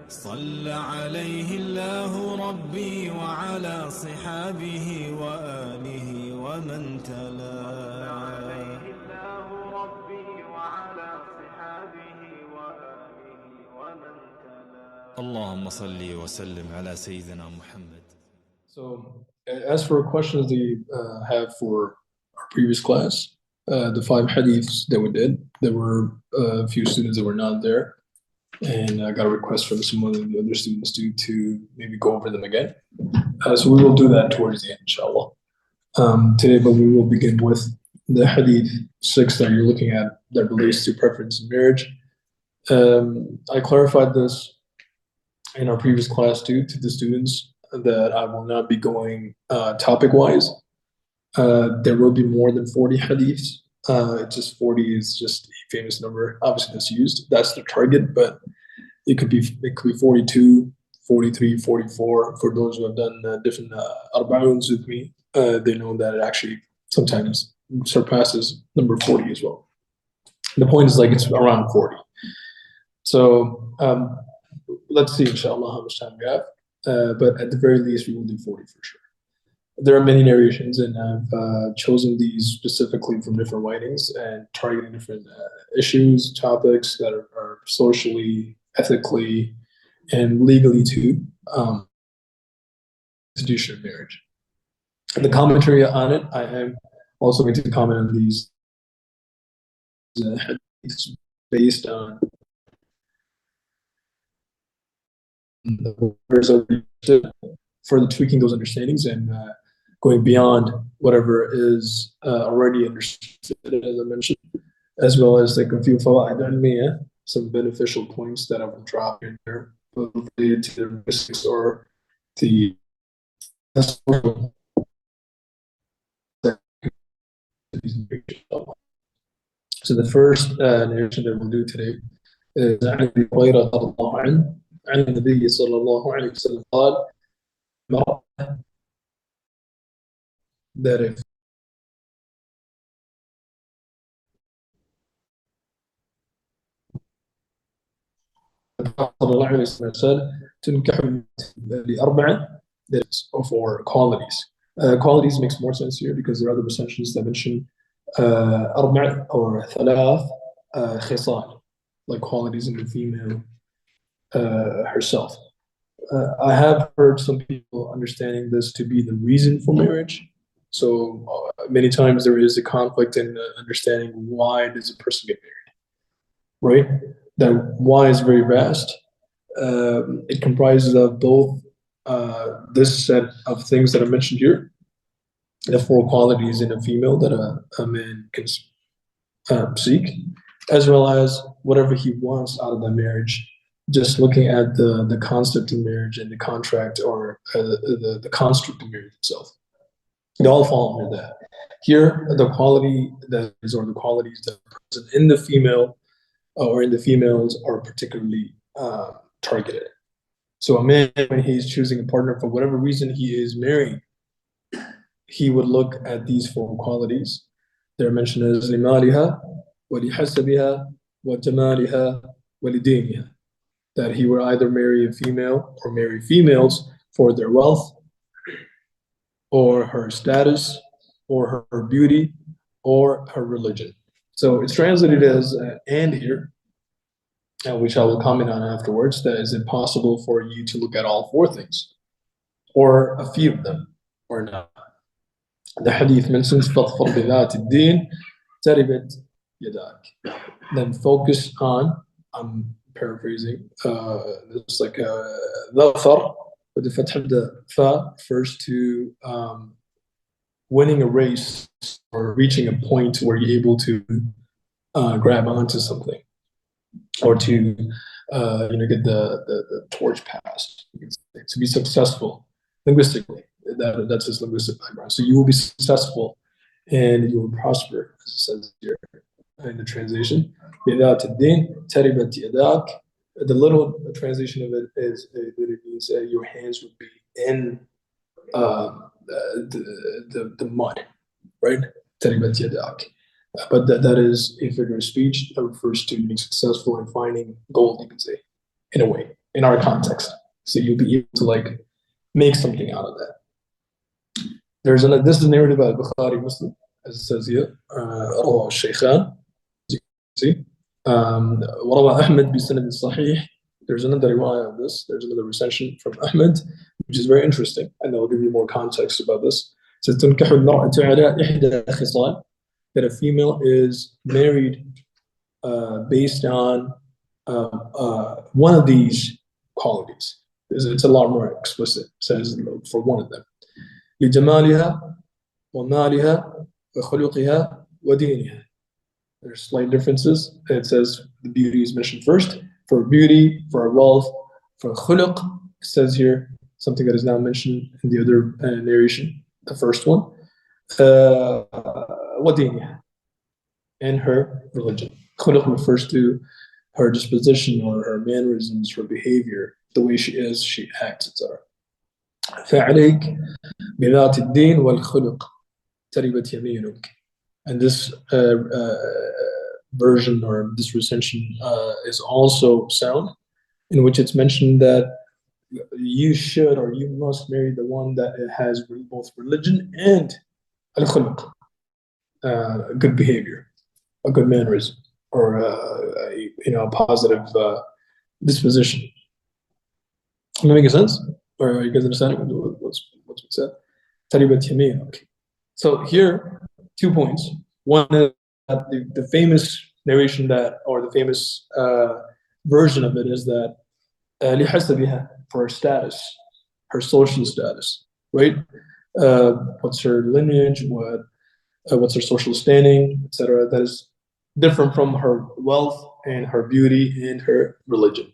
صلى عليه الله ربي وعلى صحابه وآله ومن تلا. اللهم صل وسلم على سيدنا محمد. So, as for questions that you have for our previous class, the 5 hadiths that we did, there were a few students that were not there, and I got a request from some of the other students to maybe go over them again. So we will do that towards the end, inshallah. Today, but we will begin with the hadith 6 that you're looking at that relates to preference in marriage. I clarified this in our previous class too to the students that I will not be going topic-wise. There will be more than 40 hadiths. It's just 40 is just a famous number, obviously that's used. That's the target, but it could be 42, 43, 44. For those who have done different arba'uns with me, they know that it actually sometimes surpasses number 40 as well. The point is like it's around 40. So let's see, inshallah, how much time we have. But at the very least, we will do 40 for sure. There are many narrations, and I've chosen these specifically from different writings and targeting different issues, topics that are socially, ethically, and legally too, institution of marriage. And the commentary on it, I am also going to comment on these hadiths based on further tweaking those understandings and going beyond whatever is already understood, as I mentioned, as well as like a few fawa'id, some beneficial points that I will drop in there related to the risks or the so the first narration that we'll do today is عن أبي هريرة رضي الله عنه عن النبي صلى الله عليه وسلم قال that if the Prophet صلى الله عليه وسلم said تنكح لأربعة, that's for qualities. Qualities makes more sense here because there are other recensions that mention أربع or ثلاث خصال, like qualities in the female herself. I have heard some people understanding this to be the reason for marriage. So many times there is a conflict in understanding why does a person get married, right? That why is very vast. It comprises of both this set of things that are mentioned here, the 4 qualities in a female that a man can seek, as well as whatever he wants out of the marriage. Just looking at the concept of marriage and the contract or the construct of marriage itself. They all fall under that. Here, the quality that is, or the qualities that are present in the female or in the females are particularly targeted. So a man, when he's choosing a partner for whatever reason he is marrying, he would look at these 4 qualities. They're mentioned as لمالها ولحسبها وجمالها ولدينها. That he would either marry a female or marry females for their wealth or her status or her beauty or her religion. So it's translated as and here, which I will comment on afterwards, that is it possible for you to look at all 4 things or a few of them or not. The hadith mentions فَاظْفَرْ بِذَاتِ الدِّينِ تَرِبَتْ يَدَاكِ. Then focus on, I'm paraphrasing, it's like ظَفَر with the fath of the fa refers to winning a race or reaching a point where you're able to grab onto something or to get the torch passed, to be successful linguistically. That's his linguistic background. So you will be successful and you will prosper, as it says here in the translation. The little translation of it is that it means your hands would be in the mud, right? But that is a figure of speech that refers to being successful in finding gold, you can say, in a way, in our context. So you'll be able to like make something out of that. This is narrated by Bukhari Muslim, as it says here. رواه الشيخان. See, وروى أحمد بسند صحيح. There's another riwayah of this. There's another recension from Ahmed, which is very interesting, and I'll give you more context about this. It says تنكح المرأة على إحدى خصال, that a female is married based on one of these qualities. It's a lot more explicit. It says for one of them. لجمالها ومالها وخلقها ودينها. There's slight differences. It says the beauty is mentioned first. For beauty, for wealth, for khuluq, it says here something that is now mentioned in the other narration, the first one. ودينها, and her religion. Khuluq refers to her disposition or her mannerisms, her behavior, the way she is, she acts, etc. فعليك بذات الدين والخلق تربت يمينك. And this version or this recension is also sound, in which it's mentioned that you should or you must marry the one that has both religion and al-khuluq, good behavior, a good mannerism, or a positive disposition. Am I making sense? Or are you guys understanding what's been said? Taribat Yamin. Okay. So here, 2 points. One is that the famous narration that, or the famous version of it is that لحسبها, for her status, her social status, right? What's her lineage? What's her social standing, etc. That is different from her wealth and her beauty and her religion.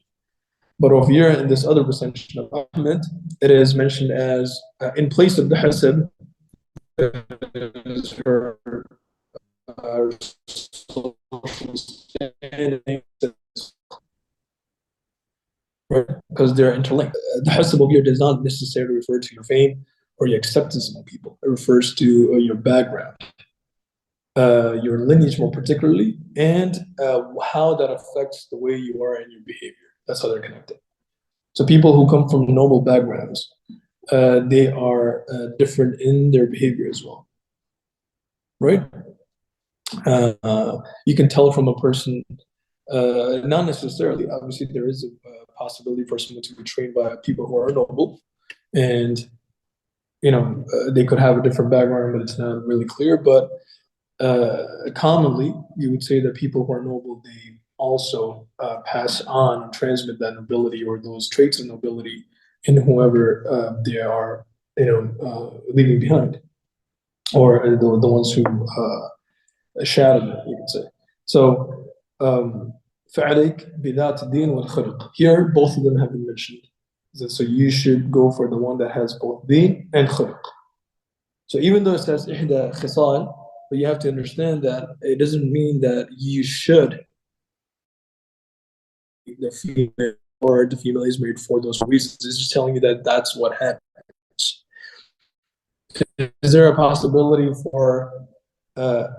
But over here in this other recension of Ahmed, it is mentioned as in place of the hasab, is her social standing, right? Because they're interlinked. The hasab over here does not necessarily refer to your fame or your acceptance among people. It refers to your background, your lineage more particularly, and how that affects the way you are and your behavior. That's how they're connected. So people who come from noble backgrounds, they are different in their behavior as well, right? You can tell from a person, not necessarily. Obviously, there is a possibility for someone to be trained by people who are noble, and they could have a different background, but it's not really clear. But commonly, you would say that people who are noble, they also pass on and transmit that nobility or those traits of nobility in whoever they are, leaving behind, or the ones who shadow it, you could say. So, فعليك بذات الدين والخلق. Here, both of them have been mentioned. So you should go for the one that has both deen and khuluq. So even though it says إحدى خصال, but you have to understand that it doesn't mean that you should. The female or the female is married for those reasons. It's just telling you that that's what happens. Is there a possibility for,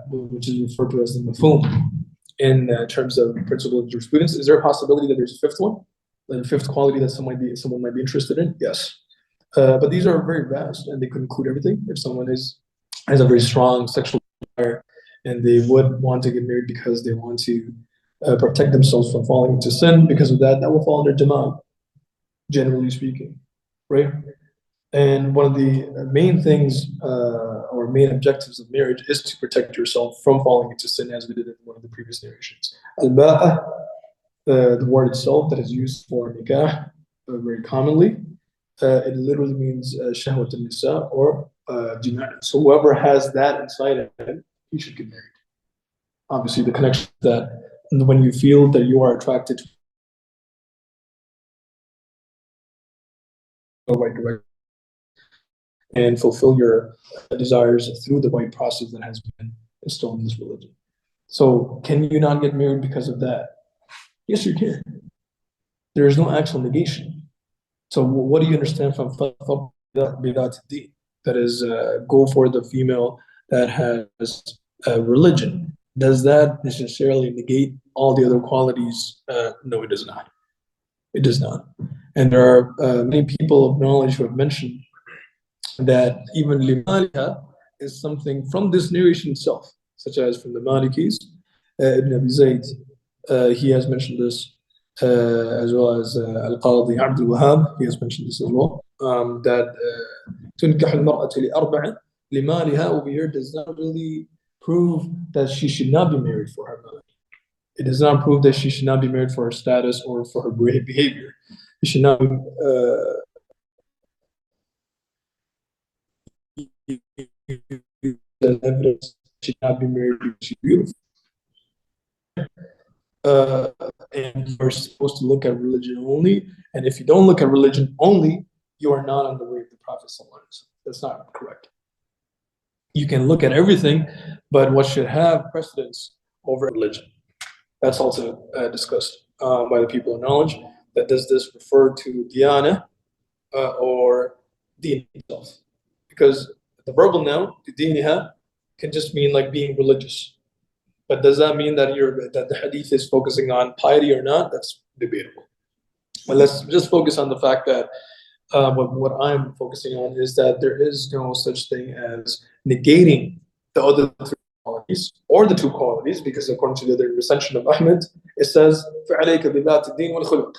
which is referred to as the mafhum in terms of principle of jurisprudence? Is there a possibility that there's a fifth one, like a fifth quality that someone might be interested in? Yes, but these are very vast and they could include everything. If someone has a very strong sexual desire and they would want to get married because they want to protect themselves from falling into sin, because of that will fall under jamal, generally speaking, right? And one of the main things or main objectives of marriage is to protect yourself from falling into sin, as we did in one of the previous narrations. Al-ba'a, the word itself that is used for nikah very commonly, it literally means shahwat al-nisa or jima'. So whoever has that inside him, he should get married. Obviously, the connection that when you feel that you are attracted to the right direction and fulfill your desires through the right process that has been installed in this religion. So can you not get married because of that? Yes, you can. There is no actual negation. So what do you understand from bidat din? That is, go for the female that has religion. Does that necessarily negate all the other qualities? No, it does not. It does not. And there are many people of knowledge who have mentioned that even limaliha is something from this narration itself, such as from the Malikis, Ibn Abi Zayd, he has mentioned this, as well as Al-Qadi Abdul Wahab, he has mentioned this as well, that تنكح المرأة لأربع لمالها, over here does not really prove that she should not be married for her money. It does not prove that she should not be married for her status or for her great behavior. She should not evidence she should not be married because she's beautiful. And you're supposed to look at religion only. And if you don't look at religion only, you are not on the way of the Prophet. That's not correct. You can look at everything, but what should have precedence over religion? That's also discussed by the people of knowledge. That does this refer to diyana or deen itself? Because the verbal noun, diniha, can just mean like being religious. But does that mean that that the hadith is focusing on piety or not? That's debatable. But let's just focus on the fact that what I'm focusing on is that there is no such thing as negating the other three qualities or the two qualities, because according to the recension of Ahmed, it says فَعَلَيْكَ بِذَاتِ الدِّينِ وَالْخُلُقِ.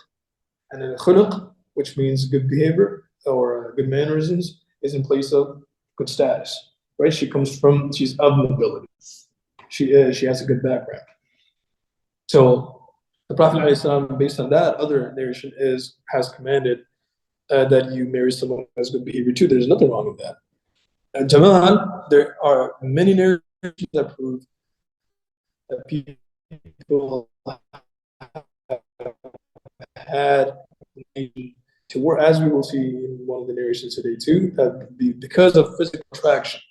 And then khuluq, which means good behavior or good mannerisms, is in place of good status. Right? She's of nobility. She has a good background. So the Prophet ﷺ, based on that other narration, has commanded that you marry someone who has good behavior too. There's nothing wrong with that. And Jamal, there are many narrations that prove that people had to work, as we will see in one of the narrations today too, that because of physical attraction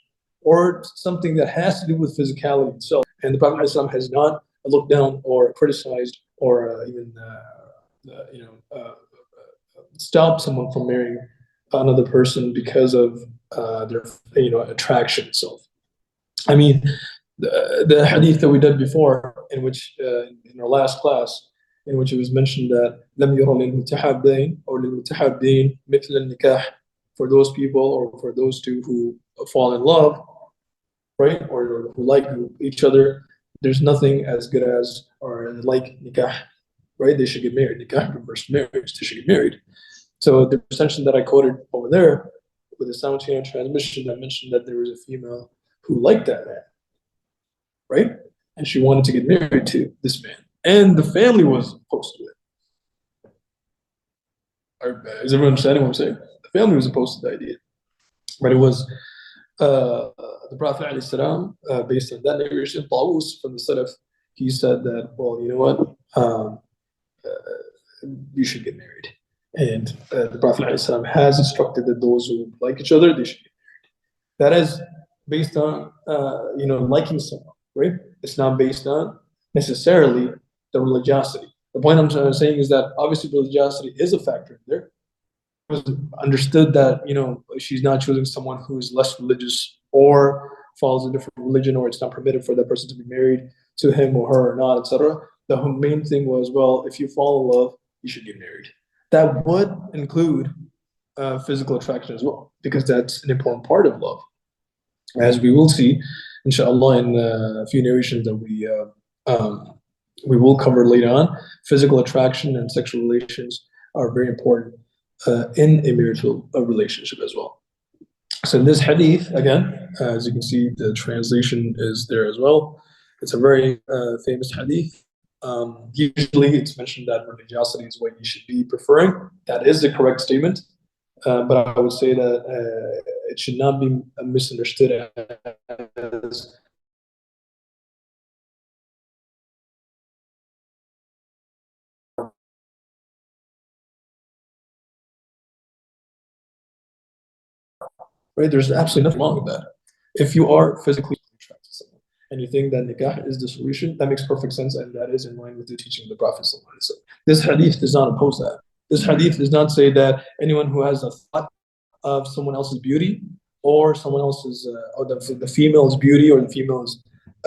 or something that has to do with physicality itself. And the Prophet ﷺ has not looked down or criticized or even stopped someone from marrying another person because of their attraction itself. I mean, the hadith that we did before, in which in our last class, in which it was mentioned that لم يرى للمتحابين or للمتحابين مثل النكاح, for those people or for those two who fall in love, right, or who like each other, there's nothing as good as or like nikah, right? They should get married. Nikah refers to marriage. They should get married. So the recension that I quoted over there with the simultaneous transmission, I mentioned that there was a female who liked that man, right? And she wanted to get married to this man. And the family was opposed to it. Is everyone understanding what I'm saying? The family was opposed to the idea. But it was the Prophet ﷺ, based on that narration, Tawus from the Salaf, he said that, well, you know what? You should get married. And the Prophet ﷺ has instructed that those who like each other, they should get married. That is based on liking someone, right? It's not based on necessarily the religiosity. The point I'm saying is that obviously religiosity is a factor in there. It was understood that she's not choosing someone who's less religious or follows a different religion, or it's not permitted for that person to be married to him or her or not, etc. The main thing was, well, if you fall in love, you should get married. That would include physical attraction as well, because that's an important part of love. As we will see, inshallah, in a few narrations that we will cover later on, physical attraction and sexual relations are very important in a marital relationship as well. So in this hadith, again, as you can see, the translation is there as well. It's a very famous hadith. Usually it's mentioned that religiosity is what you should be preferring. That is the correct statement. But I would say that it should not be misunderstood as right. There's absolutely nothing wrong with that. If you are physically attracted to someone and you think that nikah is the solution, that makes perfect sense, and that is in line with the teaching of the Prophet. This hadith does not oppose that. This hadith does not say that anyone who has a thought of someone else's beauty or someone else's, or the female's beauty or the female's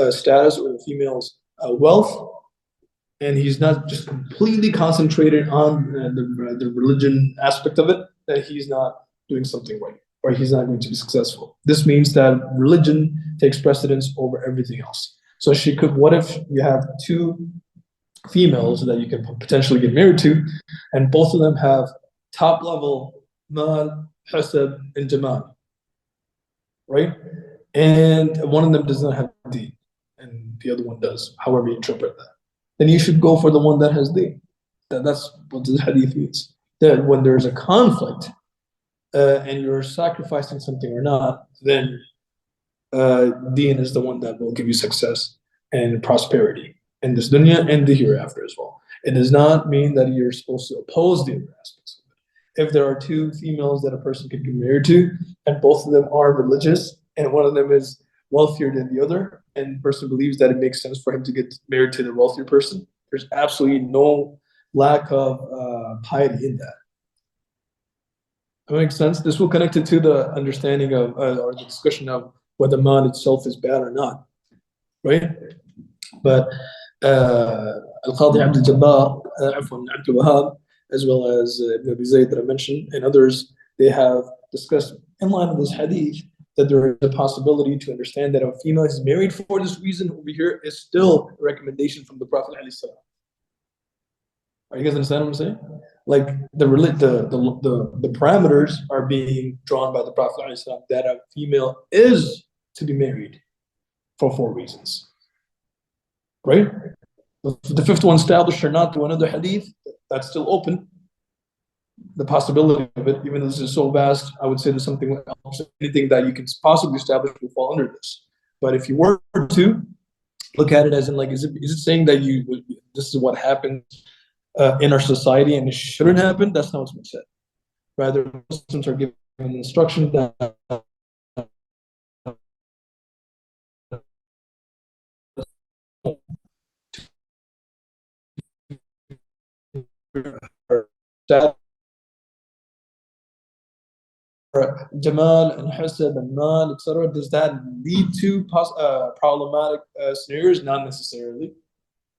status or the female's wealth, and he's not just completely concentrated on the religion aspect of it, then he's not doing something right, or he's not going to be successful. This means that religion takes precedence over everything else. So she could, what if you have two females that you can potentially get married to, and both of them have top level mal, hasab, and jamal, right? And one of them does not have deen, and the other one does, however you interpret that. Then you should go for the one that has deen. That's what the hadith means. That when there's a conflict and you're sacrificing something or not, then deen is the one that will give you success and prosperity in this dunya and the hereafter as well. It does not mean that you're supposed to oppose the other aspects of it. If there are two females that a person can get married to, and both of them are religious, and one of them is wealthier than the other, and the person believes that it makes sense for him to get married to the wealthier person, there's absolutely no lack of piety in that. That makes sense. This will connect it to the understanding of or the discussion of whether mal itself is bad or not, right? But Al-Qadi Abdul Jabbar, Abdul Wahab, as well as Ibn Abi Zayd that I mentioned, and others, they have discussed in line with this hadith that there is a possibility to understand that a female is married for this reason over here is still a recommendation from the Prophet. Are you guys understand what I'm saying? Like the parameters are being drawn by the Prophet that a female is to be married for 4 reasons. Right? The 5th one established or not through another hadith, that's still open. The possibility of it, even though this is so vast, I would say there's something else, anything that you can possibly establish will fall under this. But if you were to look at it as in like, is it saying that this is what happens in our society and it shouldn't happen? That's not what's been said. Rather, Muslims are given an instruction that Jamal and Hasab and Mal, etc. Does that lead to problematic scenarios? Not necessarily.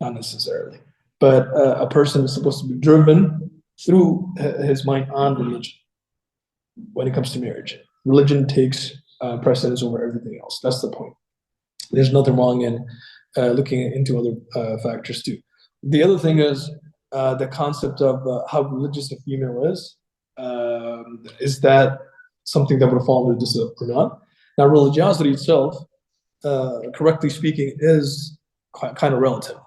Not necessarily. But a person is supposed to be driven through his mind on religion when it comes to marriage. Religion takes precedence over everything else. That's the point. There's nothing wrong in looking into other factors too. The other thing is the concept of how religious a female is that something that would fall under this or not? Now, religiosity itself, correctly speaking, is kind of relative.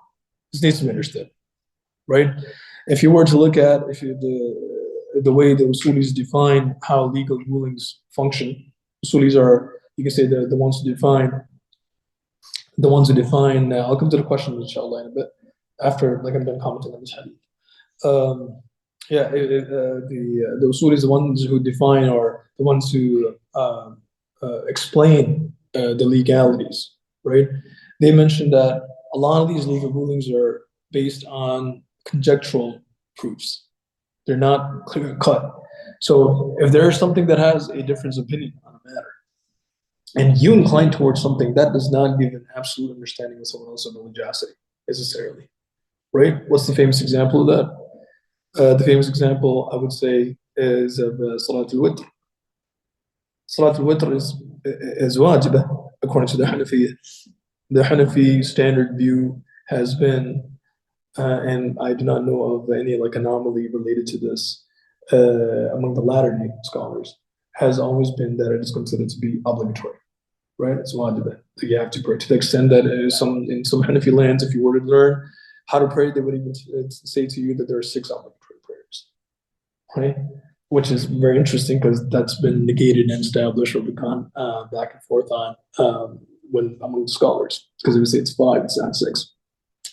This needs to be understood, right? If you were to look at the way the usulis define how legal rulings function, usulis are, you can say, the ones who define. I'll come to the question inshallah in a bit after, like, I'm done commenting on this hadith. The usulis, the ones who define, or the ones who explain the legalities, right? They mentioned that a lot of these legal rulings are based on conjectural proofs. They're not clear cut. So if there is something that has a difference of opinion on a matter, and you incline towards something, that does not give an absolute understanding of someone else's religiosity necessarily, right? What's the famous example of that? The famous example, I would say, is of Salatul Witr. Salatul Witr is wajibah, according to the Hanafi. The Hanafi standard view has been, and I do not know of any like anomaly related to this among the latter-day scholars, has always been that it is considered to be obligatory, right? It's wajibah. You have to pray, to the extent that in some Hanafi lands, if you were to learn how to pray, they would even say to you that there are 6 obligatory prayers, right? Which is very interesting because that's been negated and established or become back and forth on when among the scholars, because they would say it's 5, it's not 6.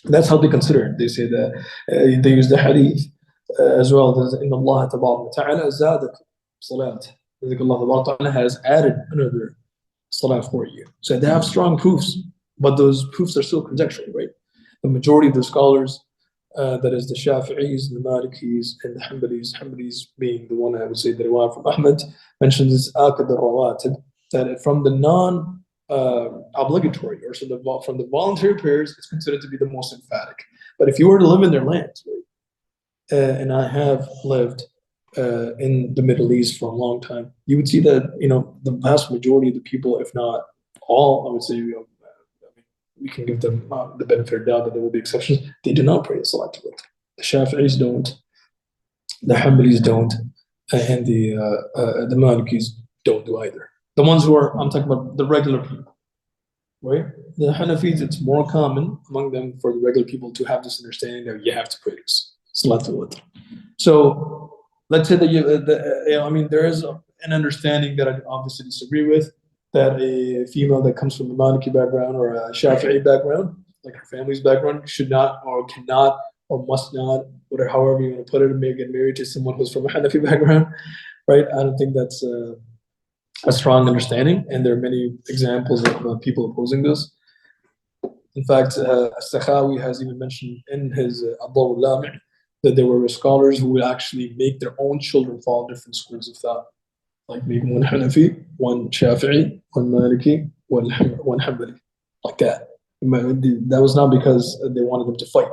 That's how they consider it. They say that they use the hadith as well. In Allah Ta'ala zadat salat. Allah Ta'ala has added another salat for you. So they have strong proofs, but those proofs are still conjectural, right? The majority of the scholars, that is the Shafi'is, the Malikis, and the Hanbalis being the one I would say, the riwayah from Ahmad, mentions this akad al-rawatib, that from the non obligatory, or so from the voluntary prayers, it's considered to be the most emphatic. But if you were to live in their lands, right, and I have lived in the Middle East for a long time, you would see that the vast majority of the people, if not all, I would say, we can give them the benefit of the doubt that there will be exceptions. They do not pray the Salat al-Witr. The Shafi'is don't, the Hanbalis don't, and the Malikis don't do either. The ones who are, I'm talking about the regular people, right? The Hanafis, it's more common among them for the regular people to have this understanding that you have to pray this Salat al-Witr. So let's say that there is an understanding that I obviously disagree with, that a female that comes from a Maliki background or a Shafi'i background, like her family's background, should not or cannot or must not, whatever, however you want to put it, may get married to someone who's from a Hanafi background, right? I don't think that's a strong understanding, and there are many examples of people opposing this. In fact, Sakhawi has even mentioned in his Adwa al-Lami' that there were scholars who would actually make their own children follow different schools of thought. Like maybe one Hanafi, one Shafi'i, one Maliki, one Hanbali, like that. That was not because they wanted them to fight.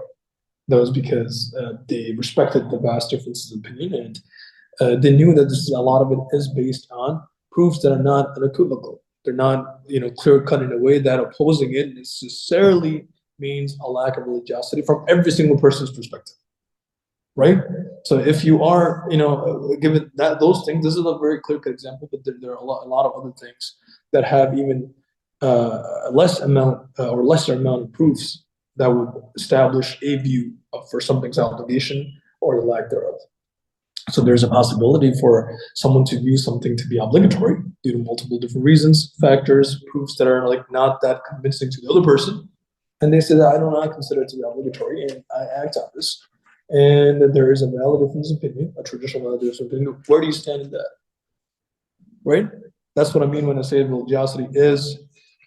That was because they respected the vast differences of opinion, and they knew that a lot of it is based on proofs that are not unequivocal. They're not, clear cut in a way that opposing it necessarily means a lack of religiosity from every single person's perspective. Right? So if you are, given that those things, this is a very clear-cut example, but there are a lot of other things that have even lesser amount of proofs that would establish a view for something's obligation or the lack thereof. So there's a possibility for someone to view something to be obligatory due to multiple different reasons, factors, proofs that are not that convincing to the other person, and they say that I do not consider it to be obligatory, and I act on this. And that there is a valid difference of opinion, a traditional valid difference of opinion. Where do you stand in that? Right? That's what I mean when I say religiosity is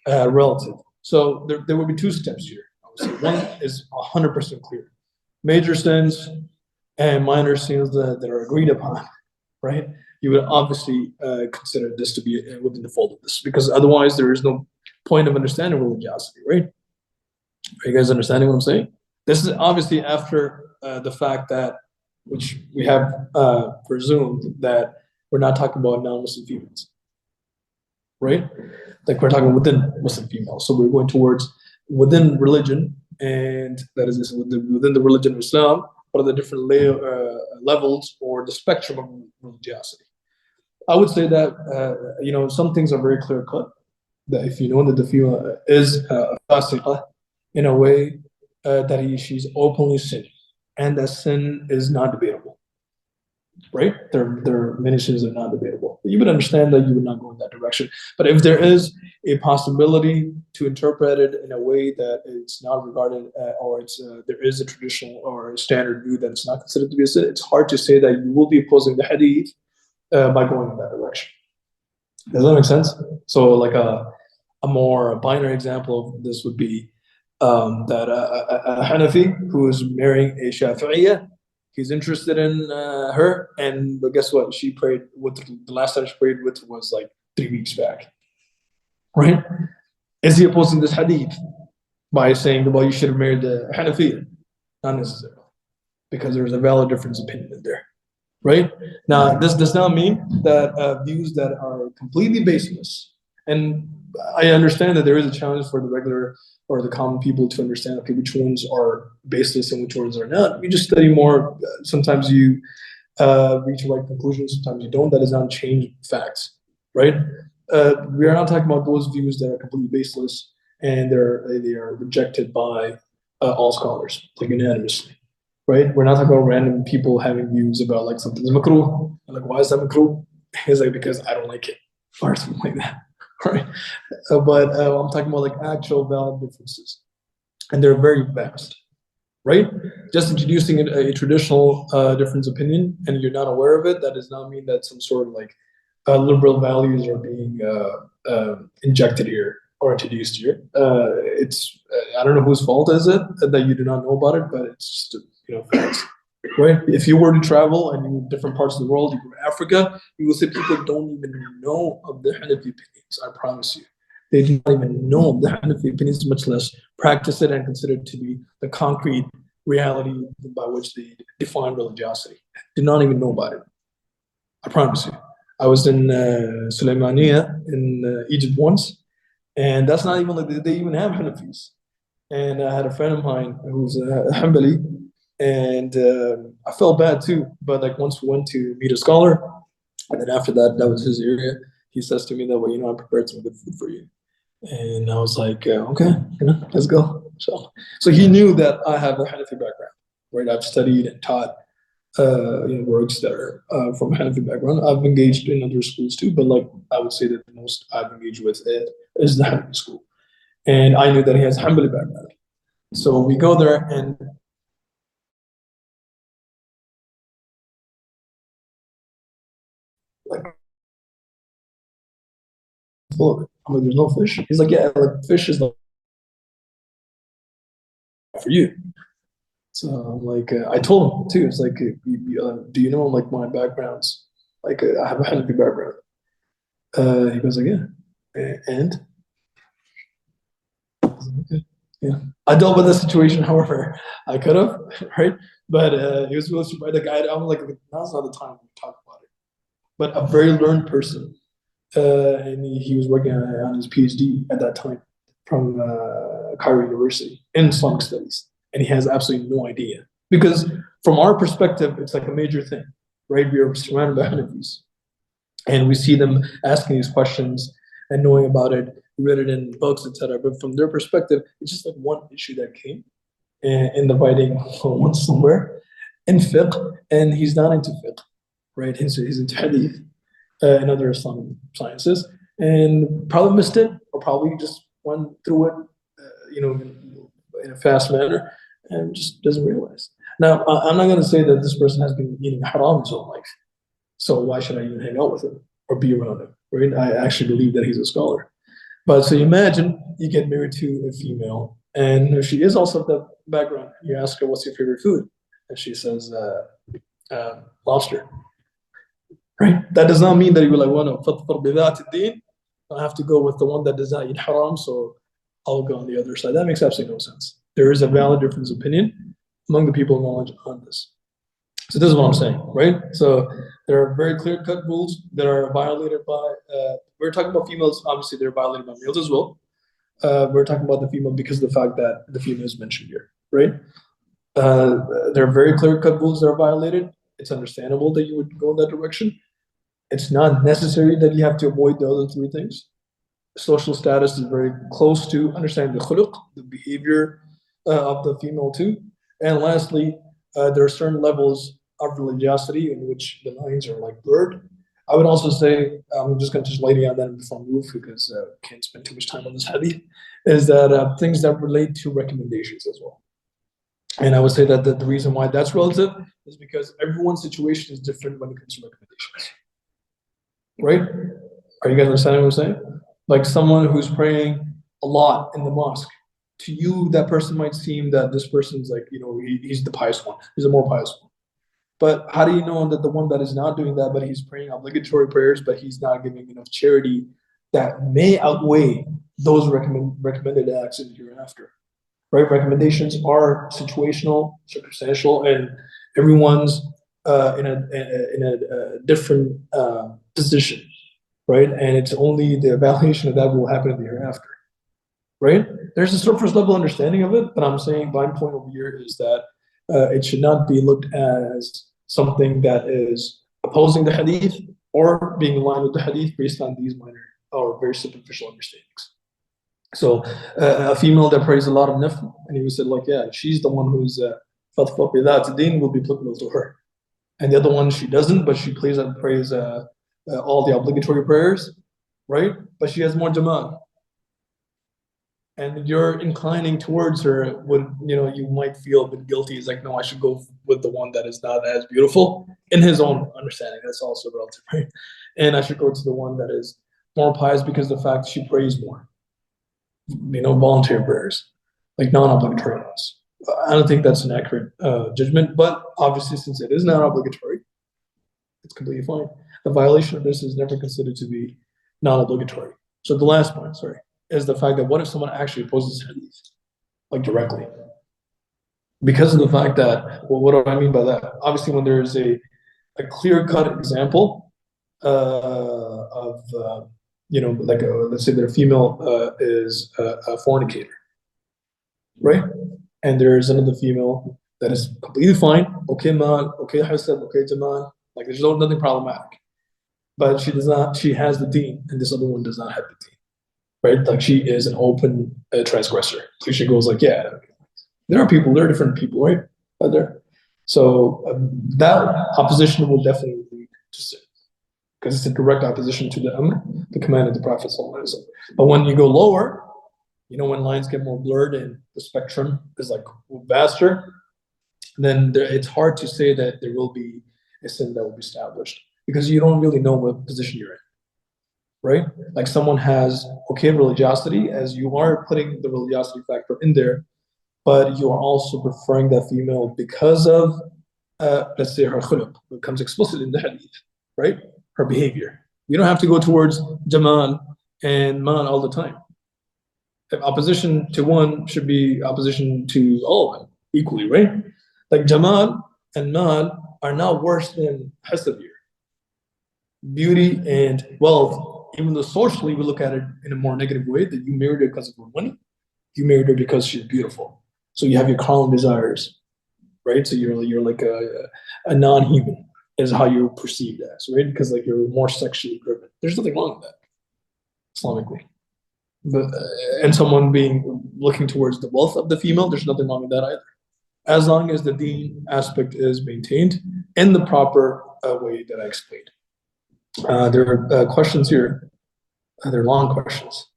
relative. So there will be two steps here. I would say one is 100% clear. Major sins and minor sins that are agreed upon, right? You would obviously consider this to be within the fold of this, because otherwise there is no point of understanding religiosity, right? Are you guys understanding what I'm saying? This is obviously after the fact that, which we have presumed, that we're not talking about non-Muslim females, right? Like we're talking within Muslim females. So we're going towards within religion, and that is within the religion of Islam. What are the different levels or the spectrum of religiosity? I would say that some things are very clear cut. That if you know that the female is a fasiqah in a way that she's openly sinning, and that sin is not debatable, right? There are many sins that are not debatable. You would understand that you would not go in that direction. But if there is a possibility to interpret it in a way that it's not regarded, or there is a traditional or a standard view that it's not considered to be a sin, it's hard to say that you will be opposing the hadith by going in that direction. Does that make sense? So like a more binary example of this would be that a Hanafi who is marrying a Shafi'iyah, he's interested in her, but guess what? She prayed the last time she prayed with was like 3 weeks back, right? Is he opposing this hadith by saying, well, you should have married the Hanafi? Not necessarily, because there's a valid difference of opinion in there, right? Now, this does not mean that views that are completely baseless, and I understand that there is a challenge for the regular or the common people to understand, okay, which ones are baseless and which ones are not. You just study more. Sometimes you reach right conclusions, sometimes you don't. That does not change facts, right? We are not talking about those views that are completely baseless and they are rejected by all scholars, like unanimously, right? We're not talking about random people having views about like something's makruh. Like, why is that makruh? It's like, because I don't like it, or something like that. Right, but I'm talking about like actual valid differences, and they're very vast, right? Just introducing a traditional difference opinion, and you're not aware of it, that does not mean that some sort of like liberal values are being injected here or introduced here. It's I don't know whose fault is it that you do not know about it, but it's just facts. Right? If you were to travel and you different parts of the world, you go to Africa, you will see people don't even know of the Hanafi opinions. I promise you, they do not even know of the Hanafi opinions, much less practice it and consider it to be the concrete reality by which they define religiosity. Did not even know about it. I promise you. I was in Sulaimaniya in Egypt once, and that's not even like they even have Hanafis. And I had a friend of mine who's a Hanbali, and I felt bad too. But like once we went to meet a scholar, and then after that, that was his area. He says to me that, well, I prepared some good food for you. And I was like, okay, let's go. So he knew that I have a Hanafi background, right? I've studied and taught works that are from Hanafi background. I've engaged in other schools too, but like I would say that the most I've engaged with it is the Hanafi school. And I knew that he has Hanbali background. So we go there and like, full of it. I'm like, there's no fish. He's like, yeah, like fish is like for you. So I'm like, I told him too. It's like, do you know like my backgrounds? Like, I have a Hanafi background. He goes like, yeah, and okay. Yeah, I dealt with the situation however I could have, right? But he was really surprised. Like, I'm like, now's not the time to talk about it. But a very learned person, and he was working on his PhD at that time from Cairo University in Islamic studies, and he has absolutely no idea because from our perspective, it's like a major thing, right? We are surrounded by Hanafis, and we see them asking these questions and knowing about it. We read it in books, etc. But from their perspective, it's just like one issue that came in the writing once somewhere in fiqh, and he's not into fiqh, right? He's into hadith and other Islamic sciences, and probably missed it, or probably just went through it, in a fast manner, and just doesn't realize. Now, I'm not going to say that this person has been eating haram his whole life, so why should I even hang out with him or be around him, right? I actually believe that he's a scholar. But so you imagine you get married to a female, and she is also of that background. You ask her, "What's your favorite food?" And she says, "Lobster." Right? That does not mean that you will like, well, no, فَاظْفَرْ بِذَاتِ الدِّينِ. I have to go with the one that does not eat haram, so I'll go on the other side. That makes absolutely no sense. There is a valid difference of opinion among the people of knowledge on this. So this is what I'm saying, right? So there are very clear-cut rules that are violated by, we're talking about females, obviously they're violated by males as well. We're talking about the female because of the fact that the female is mentioned here, right? There are very clear-cut rules that are violated. It's understandable that you would go in that direction. It's not necessary that you have to avoid the other three things. Social status is very close to understanding the khuluq, the behavior of the female too. And lastly, there are certain levels of religiosity in which the lines are like blurred. I would also say, I'm just going to just lay on that before I move because I can't spend too much time on this hadith, is that things that relate to recommendations as well. And I would say that the reason why that's relative is because everyone's situation is different when it comes to recommendations. Right? Are you guys understanding what I'm saying? Like someone who's praying a lot in the mosque, to you, that person might seem that this person's like, he's the pious one. He's a more pious one. But how do you know that the one that is not doing that, but he's praying obligatory prayers, but he's not giving enough charity that may outweigh those recommended acts in the hereafter? Right? Recommendations are situational, circumstantial, and everyone's in a different position, right? And it's only the evaluation of that will happen in the hereafter, right? There's a surface level understanding of it, but I'm saying my point over here is that it should not be looked as something that is opposing the hadith or being in line with the hadith based on these minor or very superficial understandings. So a female that prays a lot of nafl, and he said like, yeah, she's the one who's فَضْفَقْ بِذَاتِ الدِّينِ will be applicable to her. And the other one, she doesn't, but she prays all the obligatory prayers, right? But she has more demand. And you're inclining towards her when, you might feel a bit guilty. It's like, no, I should go with the one that is not as beautiful in his own understanding. That's also relative, right? And I should go to the one that is more pious because of the fact she prays more. Voluntary prayers, like non-obligatory ones. I don't think that's an accurate judgment, but obviously, since it is not obligatory, it's completely fine. The violation of this is never considered to be non-obligatory. So the last point, is the fact that what if someone actually opposes hadith, like directly? because of the fact that, well, what do I mean by that? Obviously, when there is a clear-cut example of, like let's say their female is a fornicator, right? And there is another female that is completely fine, okay, man, okay, hasab, okay, jamal, like there's nothing problematic. But she does not, she has the deen, and this other one does not have the deen, right? Like she is an open transgressor. So she goes like, yeah, there are different people, right? Out there. So that opposition will definitely lead to sin because it's a direct opposition to the amr, the command of the Prophet. But when you go lower, when lines get more blurred and the spectrum is like vaster, then it's hard to say that there will be a sin that will be established because you don't really know what position you're in, right? Like someone has religiosity, as you are putting the religiosity factor in there, but you are also preferring that female because of, let's say, her khuluq becomes explicit in the hadith, right? Her behavior. You don't have to go towards jamal and man all the time. If opposition to one should be opposition to all of them equally, right? Like jamal and mal are not worse than hasab here. Beauty and wealth, even though socially we look at it in a more negative way, that you married her because of her money, you married her because she's beautiful. So you have your carnal desires, right? So you're like a non-human is how you're perceived as, right? Because like you're more sexually driven. There's nothing wrong with that, Islamically. But and someone looking towards the wealth of the female, there's nothing wrong with that either, as long as the deen aspect is maintained in the proper way that I explained. There are questions here. They're long questions.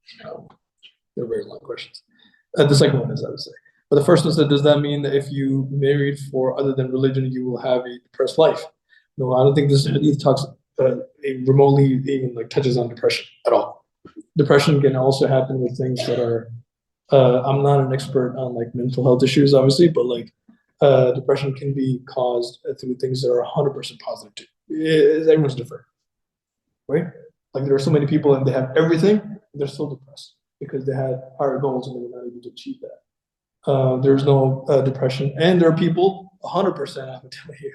They're very long questions. The second one is, I would say. But the first one said, does that mean that if you married for other than religion, you will have a depressed life? No, I don't think this hadith talks remotely even like touches on depression at all. Depression can also happen with things that are, I'm not an expert on like mental health issues, obviously, but like depression can be caused through things that are 100% positive too. Everyone's different, right? Like there are so many people and they have everything, and they're still depressed because they had higher goals and they were not able to achieve that. There's no depression, and there are people 100%, I would tell you,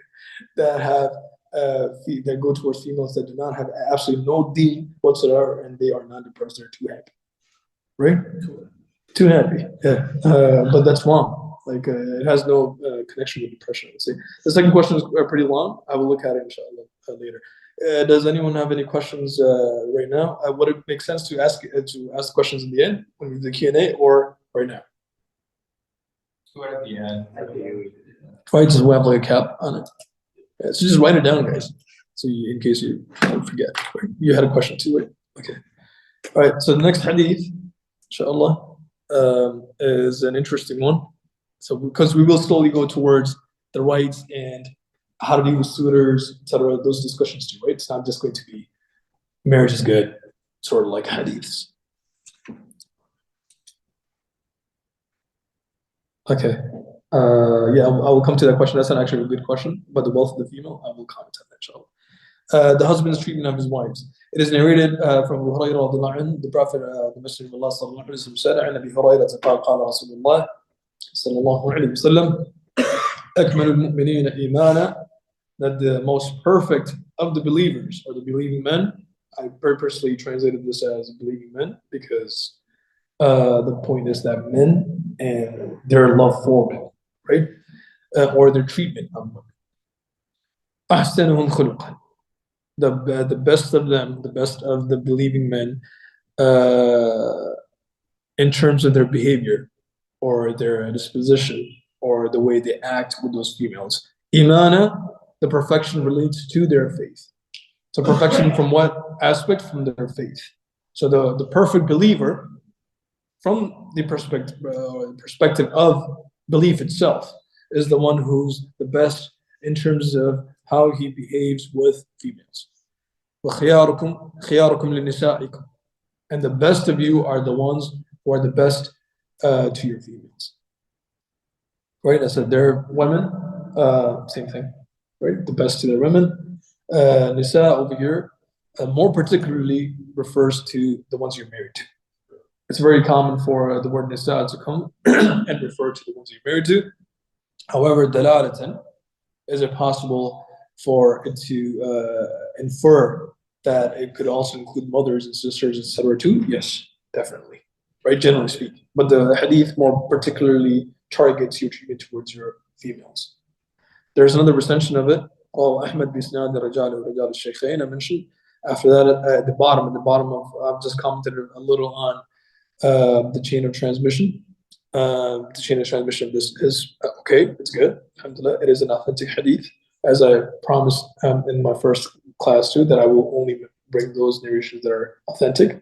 that have that go towards females that do not have absolutely no deen whatsoever, and they are not depressed. They're too happy, right? Too happy, yeah. But that's wrong. Like it has no connection with depression. I would say. The second question is pretty long. I will look at it inshallah later. Does anyone have any questions right now? Would it make sense to ask questions in the end when we do the Q&A, or right now? At the end. Right, just have like a cap on it. Yeah, so just write it down, guys. So in case you don't forget. You had a question too, right? Okay. All right. So the next hadith, inshallah, is an interesting one. So because we will slowly go towards the rights and how to deal with suitors, etc. Those discussions too, right? It's not just going to be marriage is good, sort of like hadiths. Okay. Yeah, I will come to that question. That's not actually a good question, but the wealth of the female, I will comment on that, inshallah. The husband's treatment of his wives. It is narrated from Abu Hurairah, the Prophet, the Messenger of Allah sallallahu alaihi wasallam said, "An Abi Hurairah قال قال رسول الله صلى الله عليه وسلم أكمل المؤمنين إيمانا," that the most perfect of the believers or the believing men. I purposely translated this as believing men because the point is that men and their love for women, right? Or their treatment of women. أحسنهم خلقا. The best of them, the best of the believing men, in terms of their behavior or their disposition or the way they act with those females. Imana, the perfection relates to their faith. So perfection from what aspect? From their faith. So the perfect believer, from the perspective of belief itself, is the one who's the best in terms of how he behaves with females. وَخِيَارُكُمْ لِنِسَائِكُمْ. And the best of you are the ones who are the best to your females. Right? I said they're women, same thing. Right? The best to their women. Nisa over here, more particularly refers to the ones you're married to. It's very common for the word nisa to come and refer to the ones you're married to. However, dalalatan, is it possible for it to infer that it could also include mothers and sisters, etc. too? Yes, definitely, right? Generally speaking, but the hadith more particularly targets your treatment towards your females. There's another recension of it. Oh, Ahmed bisnad rajal rajal al-shaykhain. I mentioned. After that, at the bottom, I've just commented a little on the chain of transmission. The chain of transmission of this is okay. It's good. Alhamdulillah, it is an authentic hadith, as I promised in my first class too, that I will only bring those narrations that are authentic.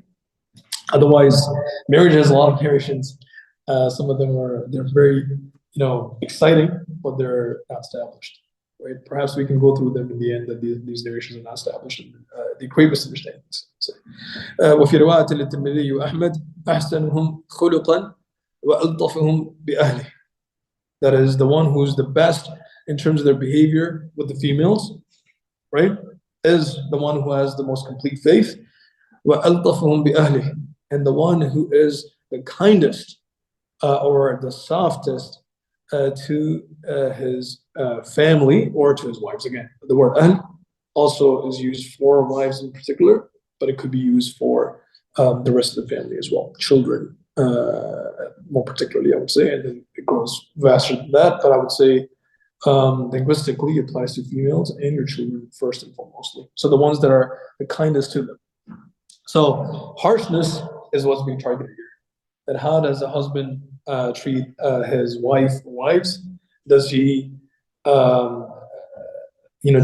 Otherwise, marriage has a lot of narrations. Some of them they're very exciting, but they're not established. Right? Perhaps we can go through them in the end that these narrations are not established. The great misunderstandings. وفي رواية للترمذي وأحمد أحسنهم خلقا وألطفهم بأهله. That is the one who's the best in terms of their behavior with the females, right? Is the one who has the most complete faith. وألطفهم بأهله, and the one who is the kindest or the softest to his family or to his wives. Again, the word ahl also is used for wives in particular, but it could be used for the rest of the family as well, children more particularly, I would say, and then it goes vaster than that. But I would say linguistically it applies to females and your children first and foremostly. So the ones that are the kindest to them. So harshness is what's being targeted here. That how does a husband treat his wife or wives? Does he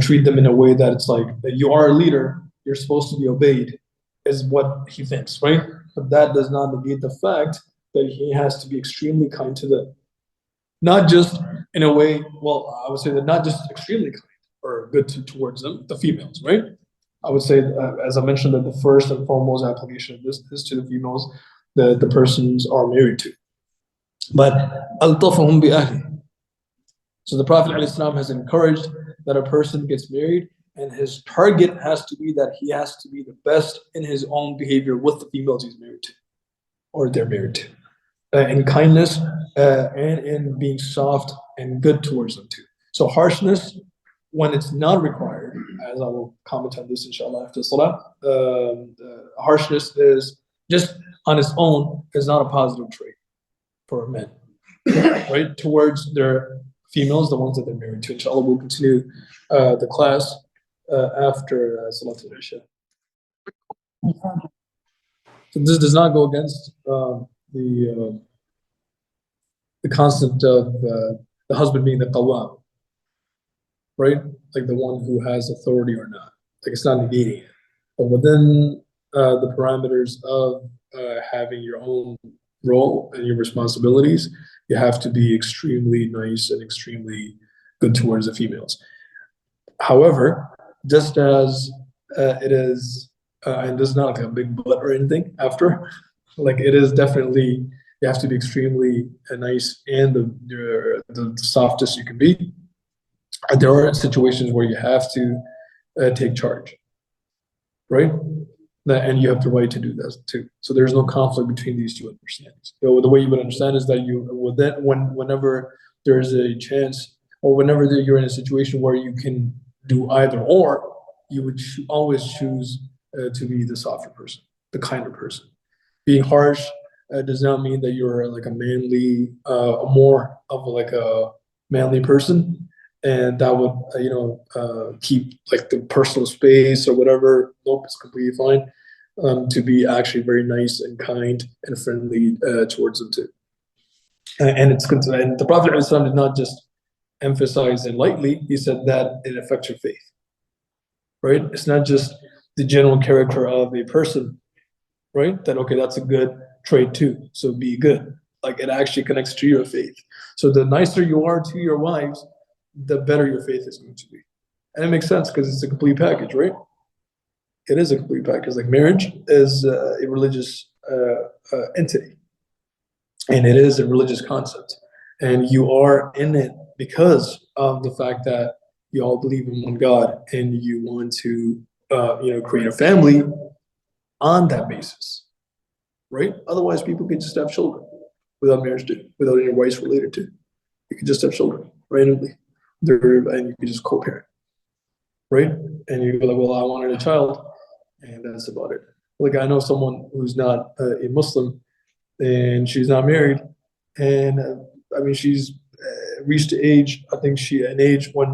treat them in a way that it's like that you are a leader, you're supposed to be obeyed, is what he thinks, right? But that does not negate the fact that he has to be extremely kind to them. Not just in a way, well, I would say that not just extremely kind or good towards them, the females, right? I would say, as I mentioned, that the first and foremost application of this is to the females that the persons are married to. But al-tafahum bi ahli. So the Prophet ﷺ has encouraged that a person gets married, and his target has to be that he has to be the best in his own behavior with the females he's married to, or they're married to, in kindness and in being soft and good towards them too. So harshness, when it's not required, as I will comment on this inshallah after salah, harshness is just on its own is not a positive trait for men, right? Towards their females, the ones that they're married to. Inshallah, we'll continue the class after Salatul Isha. So this does not go against the concept of the husband being the qawwam, right? Like the one who has authority or not. Like it's not negating it. But within the parameters of having your own role and your responsibilities, you have to be extremely nice and extremely good towards the females. However, just as it is, and this is not like a big but or anything after, like it is definitely, you have to be extremely nice and the softest you can be. There are situations where you have to take charge, right? And you have the right to do that too. So there's no conflict between these two understandings. So the way you would understand is that whenever there's a chance, or whenever you're in a situation where you can do either or, you would always choose to be the softer person, the kinder person. Being harsh does not mean that you're like a manly, more of like a manly person, and that would keep like the personal space or whatever. Nope, it's completely fine. To be actually very nice and kind and friendly towards them too. And the Prophet ﷺ did not just emphasize it lightly. He said that it affects your faith, right? It's not just the general character of a person, right? That, okay, that's a good trait too, so be good. Like it actually connects to your faith. So the nicer you are to your wives, the better your faith is going to be. And it makes sense because it's a complete package, right? It is a complete package. Like marriage is a religious entity, and it is a religious concept, and you are in it because of the fact that you all believe in one God and you want to create a family on that basis, right? Otherwise, people could just have children without marriage, without any rights related to. You could just have children, randomly, and you can just co-parent, right? And you go like, well, I wanted a child, and that's about it. Like I know someone who's not a Muslim, and she's not married, and I mean she's reached the age. I think an age when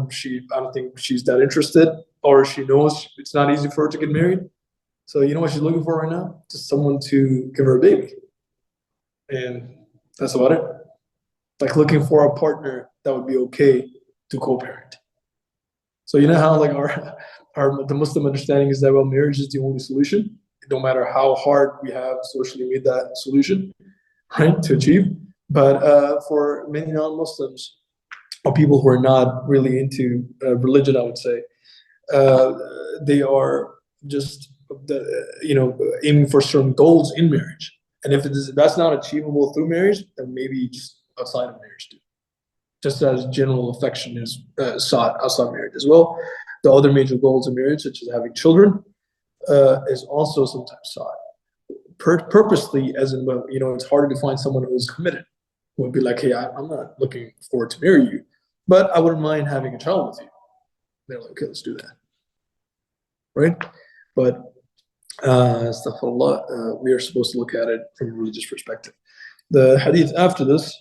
I don't think she's that interested, or she knows it's not easy for her to get married. So you know what she's looking for right now? Just someone to give her a baby, and that's about it. Like looking for a partner that would be okay to co-parent. So you know how like the Muslim understanding is that, well, marriage is the only solution. No matter how hard we have socially made that solution, right, to achieve. But for many non-Muslims or people who are not really into religion, I would say, they are just aiming for certain goals in marriage. And if that's not achievable through marriage, then maybe just outside of marriage too. Just as general affection is sought outside marriage as well. The other major goals in marriage, such as having children, is also sometimes sought purposely, as in, it's harder to find someone who is committed, who would be like, hey, I'm not looking forward to marry you, but I wouldn't mind having a child with you. They're like, okay, let's do that, right? But astaghfirullah, we are supposed to look at it from a religious perspective. The hadith after this,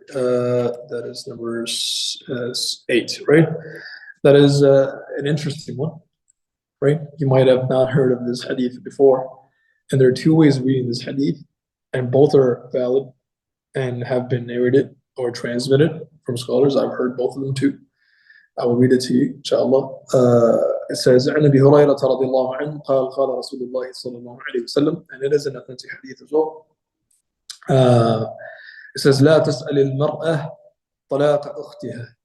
that is number 8, right? That is an interesting one, right? You might have not heard of this hadith before, and there are 2 ways of reading this hadith, and both are valid and have been narrated or transmitted from scholars. I've heard both of them too. I will read it to you, inshallah. It says, عن أبي هريرة رضي الله عنه قال قال رسول الله صلى الله عليه وسلم, and it is an authentic hadith as well. It says, لا تسأل المرأة طلاق أختها,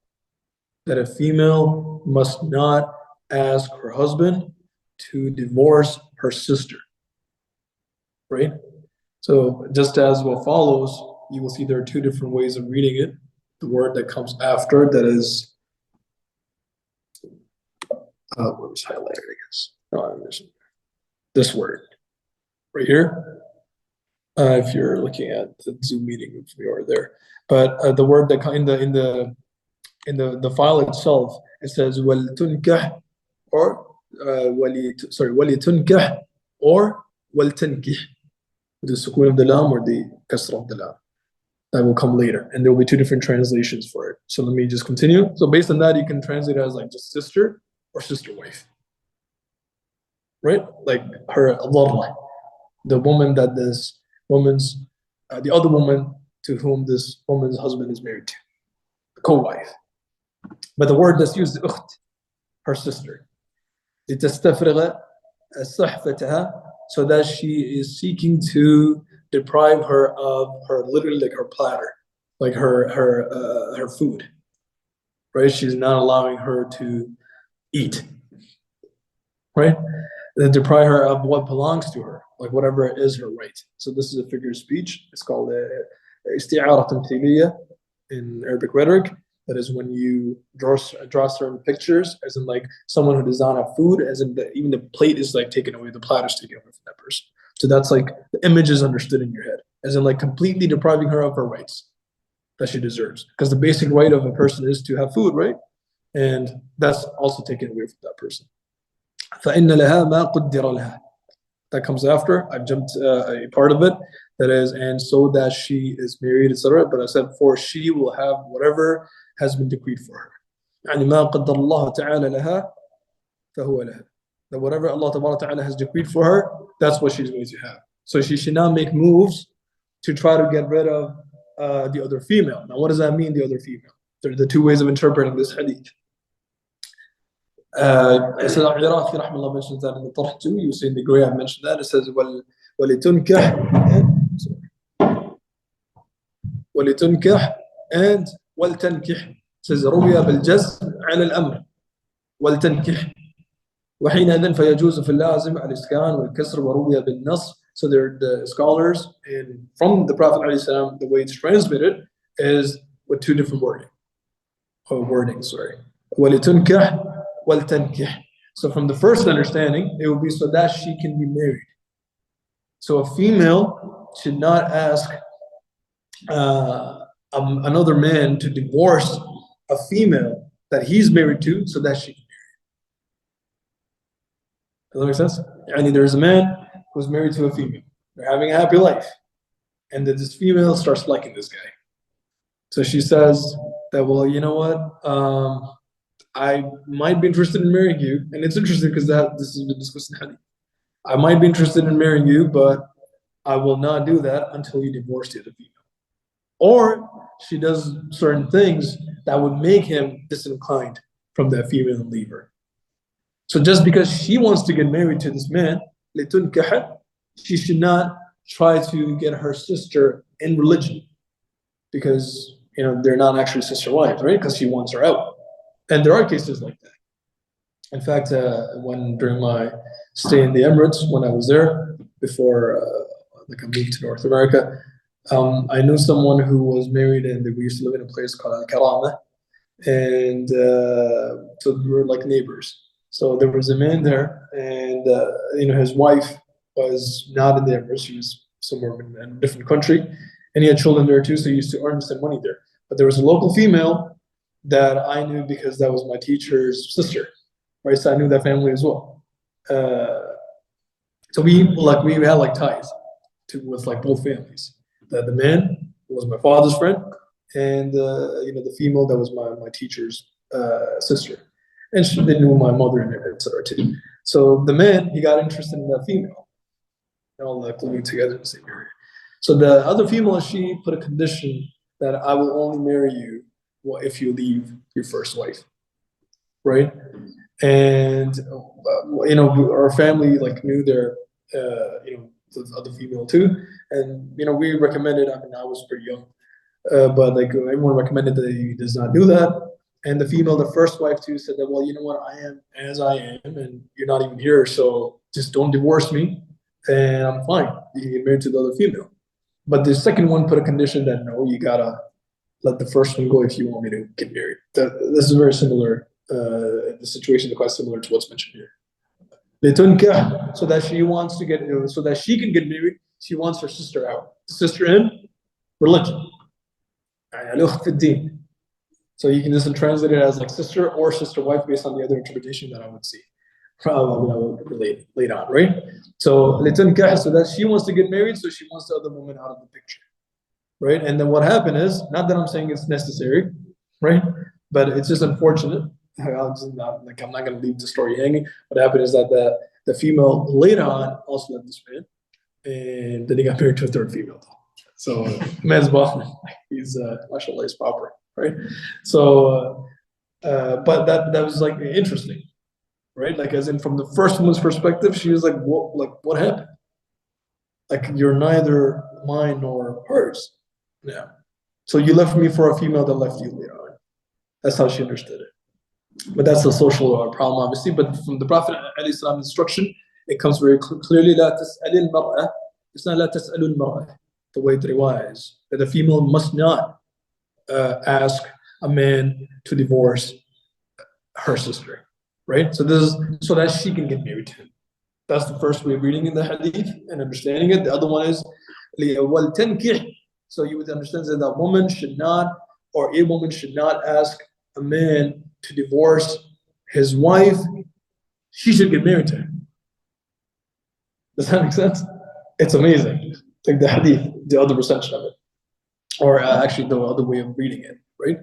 that a female must not ask her husband to divorce her sister, right? So just as what follows, you will see there are 2 different ways of reading it. The word that comes after, that is, what was highlighted, I guess. Oh, this word right here. If you're looking at the Zoom meeting, we are there. But the word that in the file itself, it says وَلْتُنْكَحْ or وَلِتُنْكَحْ or وَلْتَنْكِحْ, with the sukun of the lam or the kasra of the lam. That will come later, and there will be 2 different translations for it. So let me just continue. So based on that, you can translate it as like just sister or sister wife, right? Like her dharra, the woman that this woman's, the other woman to whom this woman's husband is married to, the co-wife. But the word that's used is ukht, her sister. لتستفرغ صحفتها, so that she is seeking to deprive her of her, literally like her platter, like her food, right? She's not allowing her to eat, right? Then deprive her of what belongs to her, like whatever is her right. So this is a figure of speech. It's called isti'ara tamthiliya in Arabic rhetoric. That is when you draw certain pictures, as in like someone who does not have food, as in even the plate is like taken away, the platter is taken away from that person. So that's like the image is understood in your head, as in like completely depriving her of her rights that she deserves. Because the basic right of a person is to have food, right? And that's also taken away from that person. فَإِنَّ لَهَا مَا قُدِّرَ لَهَا. That comes after. I've jumped a part of it. That is, and so that she is married, etc. But I said, for she will have whatever has been decreed for her. يعني ما قدر الله تعالى لها فهو لها. That whatever Allah Ta'ala has decreed for her, that's what she's going to have. So she should not make moves to try to get rid of the other female. Now, what does that mean, the other female? There are the 2 ways of interpreting this hadith. It says, Al-Iraqi rahmallah mentions that in the Tarh too. You see in the Gray, I mentioned that. It says, وَلِتُنْكَحْ and وَلْتَنْكِحْ. It says, رُوِيَ بِالْجَزْمِ عَلَى الْأَمْرِ وَلْتَنْكِحْ وحينئذ فيجوز في اللازم الإسكان والكسر وروي بالنص. So they're the scholars, and from the Prophet ﷺ, the way it's transmitted is with 2 different wordings. وَلِتُنْكَحْ وَلْتَنْكِحْ. So from the first understanding, it will be so that she can be married. So a female should not ask another man to divorce a female that he's married to so that she can marry. Does that make sense? I mean, there's a man who's married to a female. They're having a happy life. And then this female starts liking this guy. So she says that, well, you know what? I might be interested in marrying you. And it's interesting because this has been discussed in Hadith. I might be interested in marrying you, but I will not do that until you divorce the other female. Or she does certain things that would make him disinclined from that female and leave her. So just because she wants to get married to this man, she should not try to get her sister in religion, because they're not actually sister wives, right? Because she wants her out. And there are cases like that. In fact, during my stay in the Emirates, when I was there before I moved to North America, I knew someone who was married, and we used to live in a place called Al-Karama, and so we were like neighbors. So there was a man there, and his wife was not in the Emirates; she was somewhere in a different country, and he had children there too. So he used to earn some money there. But there was a local female that I knew because that was my teacher's sister, right? So I knew that family as well. So we had like ties with like both families. The man was my father's friend, and the female that was my teacher's sister, and they knew my mother and etc. too. So the man, he got interested in that female, all like living together in the same area. So the other female, she put a condition that I will only marry you if you leave your first wife, right? And our family like knew their the other female too, and we recommended. I mean, I was pretty young, but like everyone recommended that he does not do that. And the female, the first wife too, said that, well, you know what, I am as I am, and you're not even here, so just don't divorce me, and I'm fine. You can get married to the other female. But the second one put a condition that no, you gotta let the first one go if you want me to get married. This is very similar. The situation is quite similar to what's mentioned here. So that she wants to get, so that she can get married. She wants her sister out. The sister in religion. So you can just translate it as like sister or sister wife based on the other interpretation that I would see. Probably I will relate later on, right? So so that she wants to get married, so she wants the other woman out of the picture, right? And then what happened is, not that I'm saying it's necessary, right? But it's just unfortunate. I'm not going to leave the story hanging. What happened is that the female later on also left this man, and then he got married to a third female. So man's boss, he's mashallah, he's proper, right? So, but that was like interesting, right? Like as in from the first woman's perspective, she was like, what happened? Like you're neither mine nor hers. Yeah. So you left me for a female that left you later on. That's how she understood it. But that's a social problem, obviously. But from the Prophet ﷺ instruction, it comes very clearly, لا تسأل المرأة. It's not لا تسأل المرأة. The way the riwayah is, that the female must not ask a man to divorce her sister, right? So this is so that she can get married to him. That's the first way of reading in the hadith and understanding it. The other one is لِيَوَلْتَنْكِحْ. So you would understand that a woman should not, or a woman should not ask a man to divorce his wife. She should get married to him. Does that make sense? It's amazing. Like the hadith, the other recension of it, or actually the other way of reading it, right?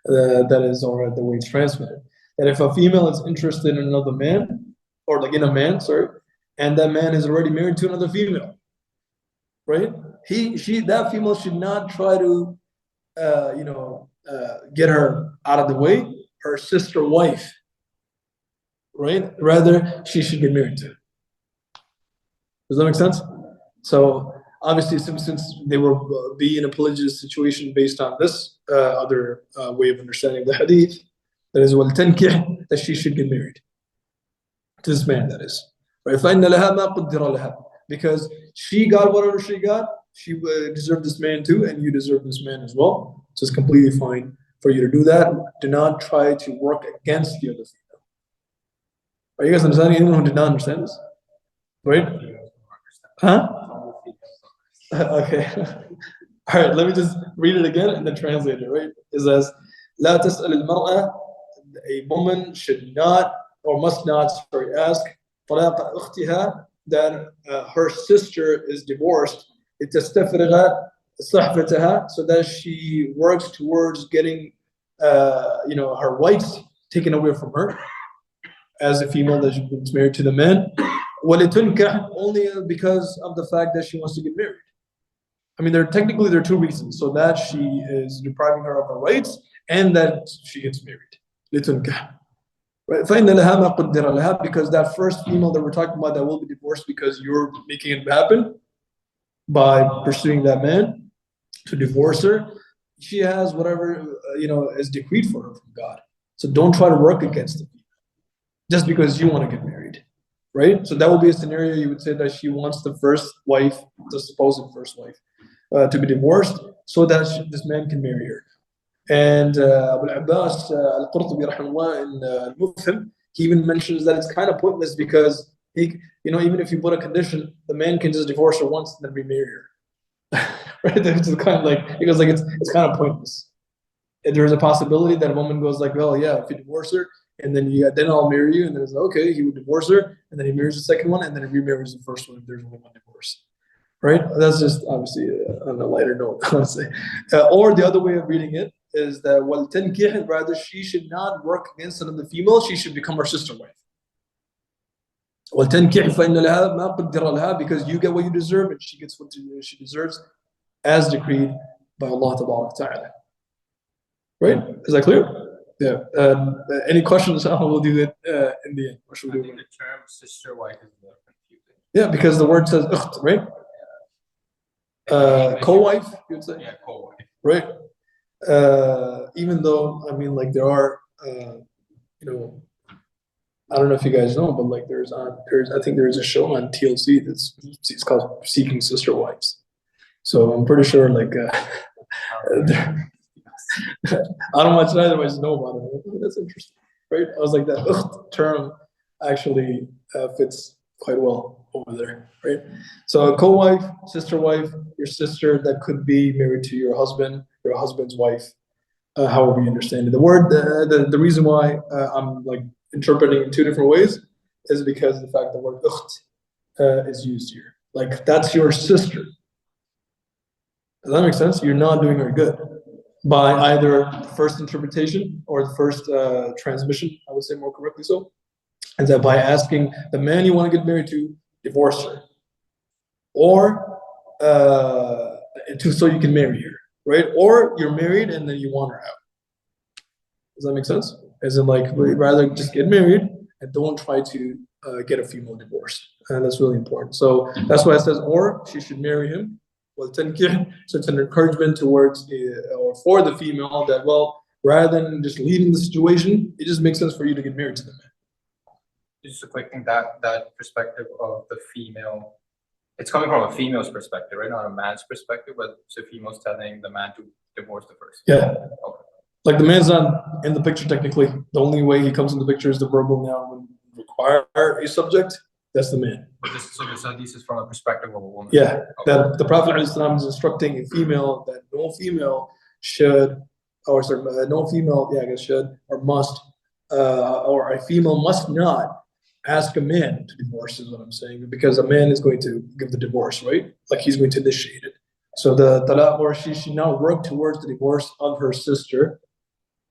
That is, or the way it's transmitted. That if a female is interested in another man, or like in a man, sorry, and that man is already married to another female, right? That female should not try to, get her out of the way, her sister wife, right? Rather, she should get married to him. Does that make sense? So obviously, since they will be in a polygamous situation based on this other way of understanding the hadith, that is, وَالْتَنْكِحْ, that she should get married to this man, that is. Right? فَإِنَّ لَهَا مَا قُدِّرَ لَهَا. Because she got whatever she got, she deserved this man too, and you deserve this man as well. So it's completely fine for you to do that. Do not try to work against the other female. Are you guys understanding? Anyone who did not understand this? Right? Huh? Okay. All right, let me just read it again and then translate it, right? It says, لا تسأل المرأة, a woman should not or must not, sorry, ask طلاق أختها, that her sister is divorced, لتستفرغ صحفتها, so that she works towards getting, her rights taken away from her as a female that is married to the man. ولتنكح, only because of the fact that she wants to get married. I mean, there are two reasons. So that she is depriving her of her rights and that she gets married. لتنكح. Right? فإن لها ما قدر لها, because that first female that we're talking about that will be divorced because you're making it happen by pursuing that man to divorce her, she has whatever is decreed for her from God. So don't try to work against it just because you want to get married, right? So that will be a scenario you would say that she wants the first wife, the supposed first wife, to be divorced so that this man can marry her. And Abu al-Abbas al-Qurtubi rahimahullah in al-Mufhim, he even mentions that it's kind of pointless because even if you put a condition, the man can just divorce her once and then remarry her. Right? It's kind of like, he goes like it's kind of pointless. And there's a possibility that a woman goes like, well, yeah, if you divorce her and then I'll marry you, and then it's like, okay, he would divorce her and then he marries the second one and then he remarries the first one if there's only one divorce. Right? That's just obviously on a lighter note, I would say. Or the other way of reading it is that وَالْتَنْكِحْ, rather she should not work against another female, she should become her sister wife. وَالْتَنْكِحْ فَإِنَّ لَهَا مَا قُدِّرَ لَهَا, because you get what you deserve and she gets what she deserves as decreed by Allah Ta'ala. Right? Is that clear? Yeah. Any questions? We'll do it in the end. What should we do? The term sister wife is more confusing. Yeah, because the word says ukht, right? Co-wife, you would say? Yeah, co-wife. Right? Even though, I mean, like there are, I don't know if you guys know, but like I think there's a show on TLC it's called Seeking Sister Wives. So I'm pretty sure like, I don't much either, I just know about it. Oh, that's interesting, right? I was like, that ukht term actually fits quite well over there, right? So a co-wife, sister wife, your sister that could be married to your husband's wife, however you understand it. The word, the reason why I'm like interpreting in two different ways is because of the fact the word ukht is used here. Like that's your sister. Does that make sense? You're not doing her good by either the first interpretation or the first transmission, I would say more correctly so, is that by asking the man you want to get married to, divorce her, or so you can marry her, right? Or you're married and then you want her out. Does that make sense? As in, like, rather just get married and don't try to get a female divorced, and that's really important. So that's why it says, or she should marry him. Well, so it's an encouragement towards or for the female that, well, rather than just leaving the situation, it just makes sense for you to get married to the man. Just a quick thing, that perspective of the female, it's coming from a female's perspective, right? Not a man's perspective, but so female's telling the man to divorce the person. Yeah. Okay. Like the man's not in the picture technically. The only way he comes in the picture is the verbal noun when require a subject. That's the man. So this hadith is from a perspective of a woman. Yeah, okay. that the Prophet ﷺ is instructing a female that no female should, or sorry, no female, yeah, I guess should or must, or a female must not ask a man to divorce, is what I'm saying, because a man is going to give the divorce, right? Like he's going to initiate it. So the talaq, or she should not work towards the divorce of her sister,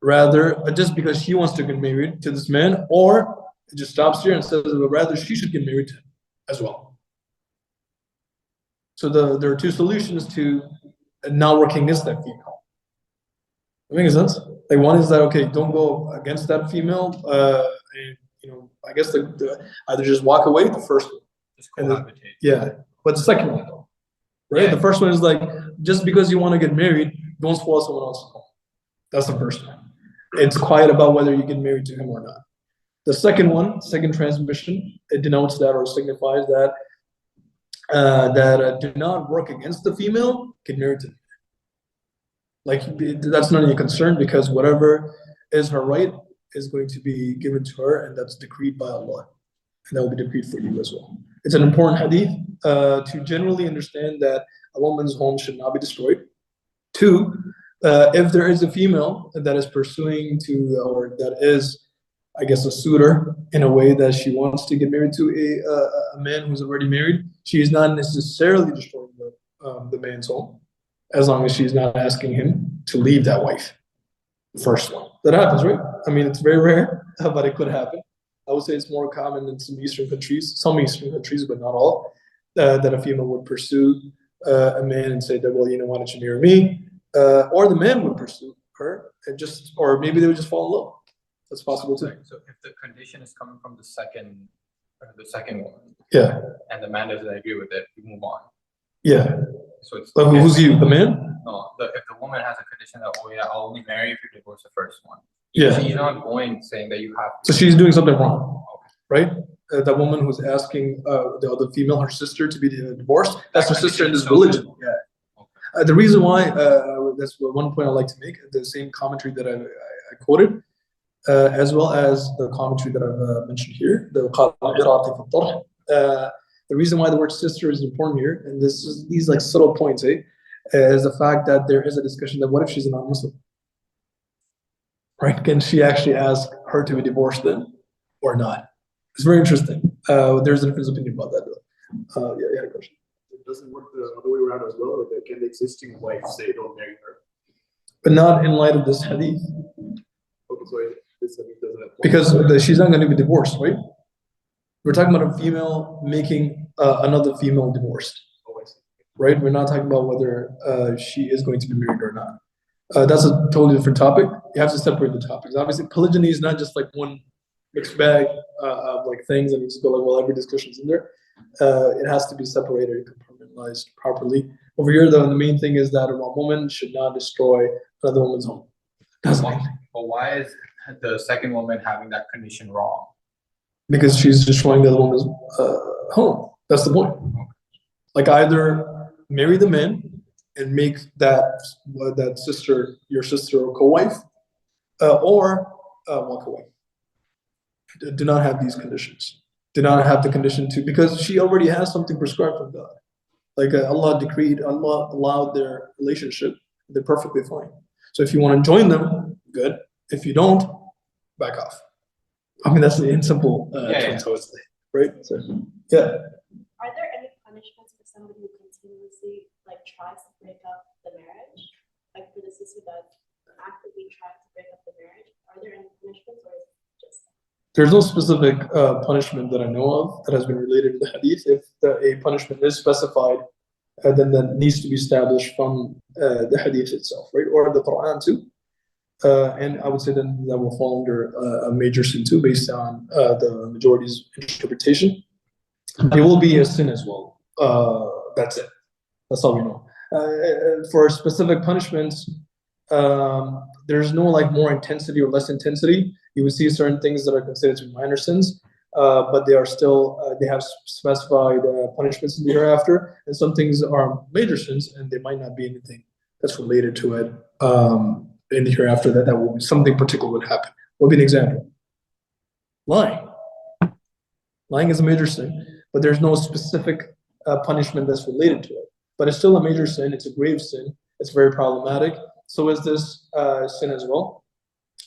rather, just because she wants to get married to this man, or it just stops here and says, but rather she should get married to him as well. So there are two solutions to not working against that female. That makes sense? Like one is that, okay, don't go against that female, and I guess either just walk away, the first one. Just cohabitate. Yeah, but the second one though, right? Yeah. The first one is like, just because you want to get married, don't spoil someone else's home. That's the first one. It's quiet about whether you get married to him or not. The second one, second transmission, it denotes that or signifies that do not work against the female, get married to them. Like that's not any concern, because whatever is her right is going to be given to her, and that's decreed by Allah, and that will be decreed for you as well. It's an important hadith to generally understand that a woman's home should not be destroyed. Two, if there is a female that is pursuing to, or that is, I guess, a suitor in a way that she wants to get married to a man who's already married, she is not necessarily destroying the man's home, as long as she's not asking him to leave that wife. First one. That happens, right? I mean, it's very rare, but it could happen. I would say it's more common in some Eastern countries, but not all, that a female would pursue a man and say that, well, why don't you marry me? Or the man would pursue her and just, or maybe they would just fall in love. That's possible too. So if the condition is coming from the second one, yeah, and the man doesn't agree with it, you move on. Yeah. So it's who's you, the man? No, if the woman has a condition that, oh yeah, I'll only marry if you divorce the first one. Yeah. She's not going saying that you have to. So she's doing something wrong, right? That woman who's asking the other female, her sister, to be divorced, that's her sister in this religion. Yeah. Okay. The reason why, that's one point I like to make, the same commentary that I quoted, as well as the commentary that I've mentioned here, the reason why the word sister is important here, and these like subtle points, is the fact that there is a discussion that what if she's a non-Muslim? Right? Can she actually ask her to be divorced then, or not? It's very interesting. There's a different opinion about that, though. Yeah, you had a question. It doesn't work the other way around as well. Like, can the existing wife say, "Don't marry her"? But not in light of this hadith. Okay, so this hadith doesn't have. Because she's not going to be divorced, right? We're talking about a female making another female divorced, right? We're not talking about whether she is going to be married or not. That's a totally different topic. You have to separate the topics. Obviously, polygyny is not just like one mixed bag of like things, and you just go like, well, every discussion's in there. It has to be separated and compartmentalized properly. Over here, though, the main thing is that a woman should not destroy another woman's home. That's the main thing. But why is the second woman having that condition wrong? Because she's destroying the other woman's home. That's the point. Like, either marry the man and make that sister your sister or co-wife, or walk away. Do not have these conditions. Do not have the condition to, because she already has something prescribed from God. Like Allah allowed their relationship. They're perfectly fine. So if you want to join them, good. If you don't, back off. I mean, that's the simple terms, I would say, right? So, yeah. Are there any punishments for somebody who continuously tries to break up the marriage? Like for the sister that actively tries to break up the marriage, are there any punishments, or is it just? There's no specific punishment that I know of that has been related to the hadith. If a punishment is specified, then that needs to be established from the hadith itself, right? Or the Quran too. And I would say then that will fall under a major sin too, based on the majority's interpretation. It will be a sin as well. That's it. That's all we know. For specific punishments, there's no more intensity or less intensity. You would see certain things that are considered to be minor sins, but they are still, they have specified punishments in the hereafter, and some things are major sins, and there might not be anything that's related to it in the hereafter that will be something particular would happen. What would be an example? Lying. Lying is a major sin, but there's no specific punishment that's related to it. But it's still a major sin. It's a grave sin. It's very problematic. So is this sin as well.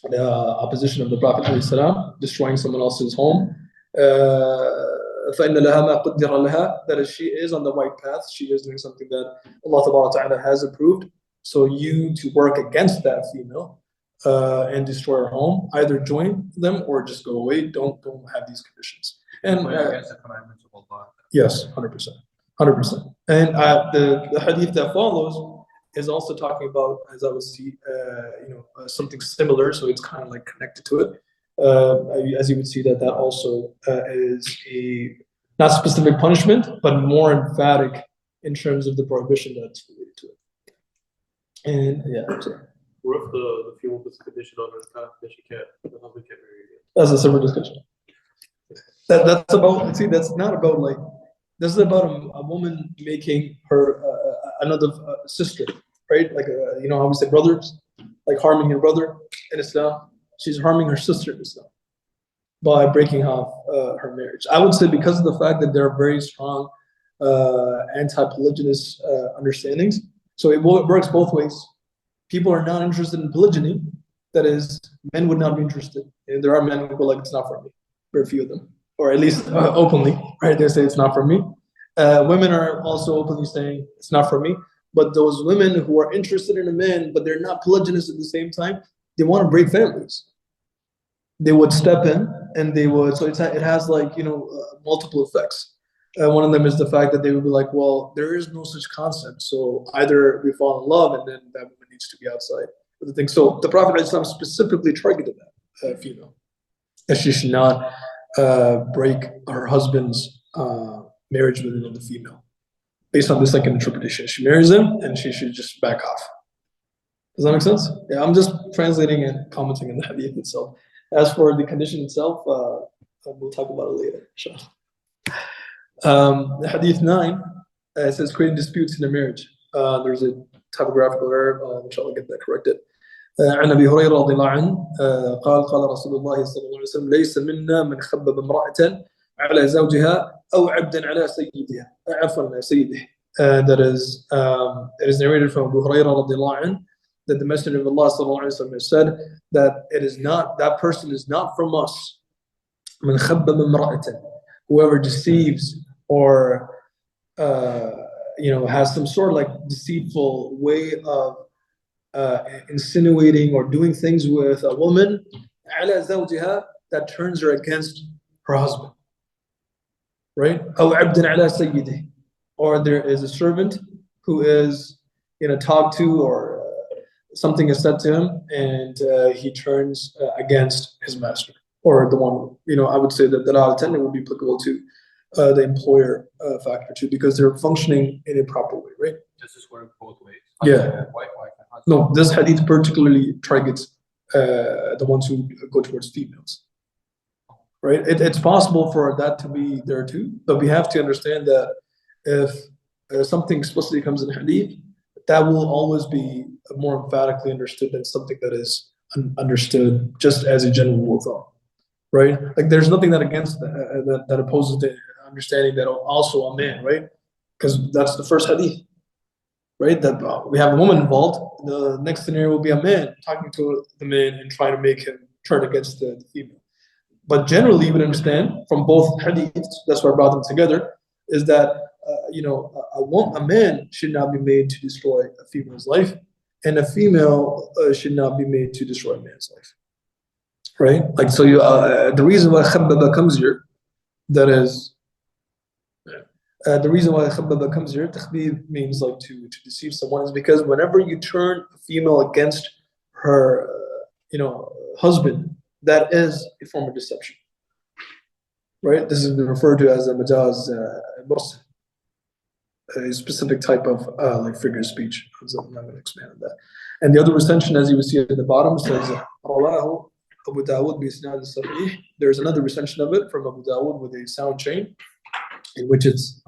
The opposition of the Prophet ﷺ, destroying someone else's home. فَإِنَّ لَهَا مَا قُدِّرَ لَهَا, that is, she is on the right path. She is doing something that Allah Ta'ala has approved. So you to work against that female and destroy her home, either join them or just go away. Don't have these conditions. And against the commandments of Allah. Yes, 100%. 100%. And the hadith that follows is also talking about, as I would see, something similar. So it's kind of like connected to it. As you would see that also is a not specific punishment, but more emphatic in terms of the prohibition that's related to it. And yeah, I'm sorry. What if the female puts a condition on her that the husband can't marry again? That's a separate discussion. That's about, see, that's not about this is about a woman making her another sister, right? Like, how we say brothers, like harming your brother in Islam. She's harming her sister in Islam by breaking off her marriage. I would say because of the fact that there are very strong anti-polygynous understandings. So it works both ways. People are not interested in polygyny. That is, men would not be interested. And there are men who go like, it's not for me. Very few of them, or at least openly, right? They say it's not for me. Women are also openly saying it's not for me. But those women who are interested in a man, but they're not polygynous at the same time, they want to break families. They would step in and they would, so it has like, multiple effects. One of them is the fact that they would be like, well, there is no such concept. So either we fall in love and then that woman needs to be outside of the thing. So the Prophet ﷺ specifically targeted that female. That she should not break her husband's marriage with another female. Based on this like interpretation. She marries him and she should just back off. Does that make sense? Yeah, I'm just translating and commenting on the hadith itself. As for the condition itself, we'll talk about it later. The hadith 9 says creating disputes in a marriage. There's a typographical error, inshallah get that corrected. عن أبي هريرة رضي الله عنه قال قال رسول الله صلى الله عليه وسلم ليس منا من خبب امرأة على زوجها أو عبدا على سيدها عفوا سيده. That is it is narrated from Abu Hurairah رضي الله عنه that the Messenger of Allah صلى الله عليه وسلم said that it is not, that person is not from us. من خبب امرأة, whoever deceives or has some sort of like deceitful way of insinuating or doing things with a woman على زوجها, that turns her against her husband, right? أو عبد على سيده, or there is a servant who is talked to or something is said to him and he turns against his master, or the one, I would say that out of 10 it would be applicable to the employer factor too, because they're functioning in a proper way, right? Does this work both ways? Yeah. No, this hadith particularly targets the ones who go towards females, right? It's possible for that to be there too, but we have to understand that if something explicitly comes in hadith, that will always be more emphatically understood than something that is understood just as a general rule of thumb, right? Like there's nothing that against that opposes the understanding that also a man, right? Because that's the first hadith, right? That we have a woman involved. The next scenario will be a man talking to the man and trying to make him turn against the female. But generally, you would understand from both hadiths, that's why I brought them together, is that a man should not be made to destroy a female's life, and a female should not be made to destroy a man's life, right? Like so, the reason why khabbaba comes here, that is, the reason why khabbaba comes here, takhbib means like to deceive someone, is because whenever you turn a female against her, husband, that is a form of deception, right? This is referred to as a majaz mursal, a specific type of like figure of speech. I'm not going to expand on that. And the other recension, as you will see at the bottom, says Rawahu Abu Dawud bi isnad al-sahih. There's another recension of it from Abu Dawud with a sound chain, in which it's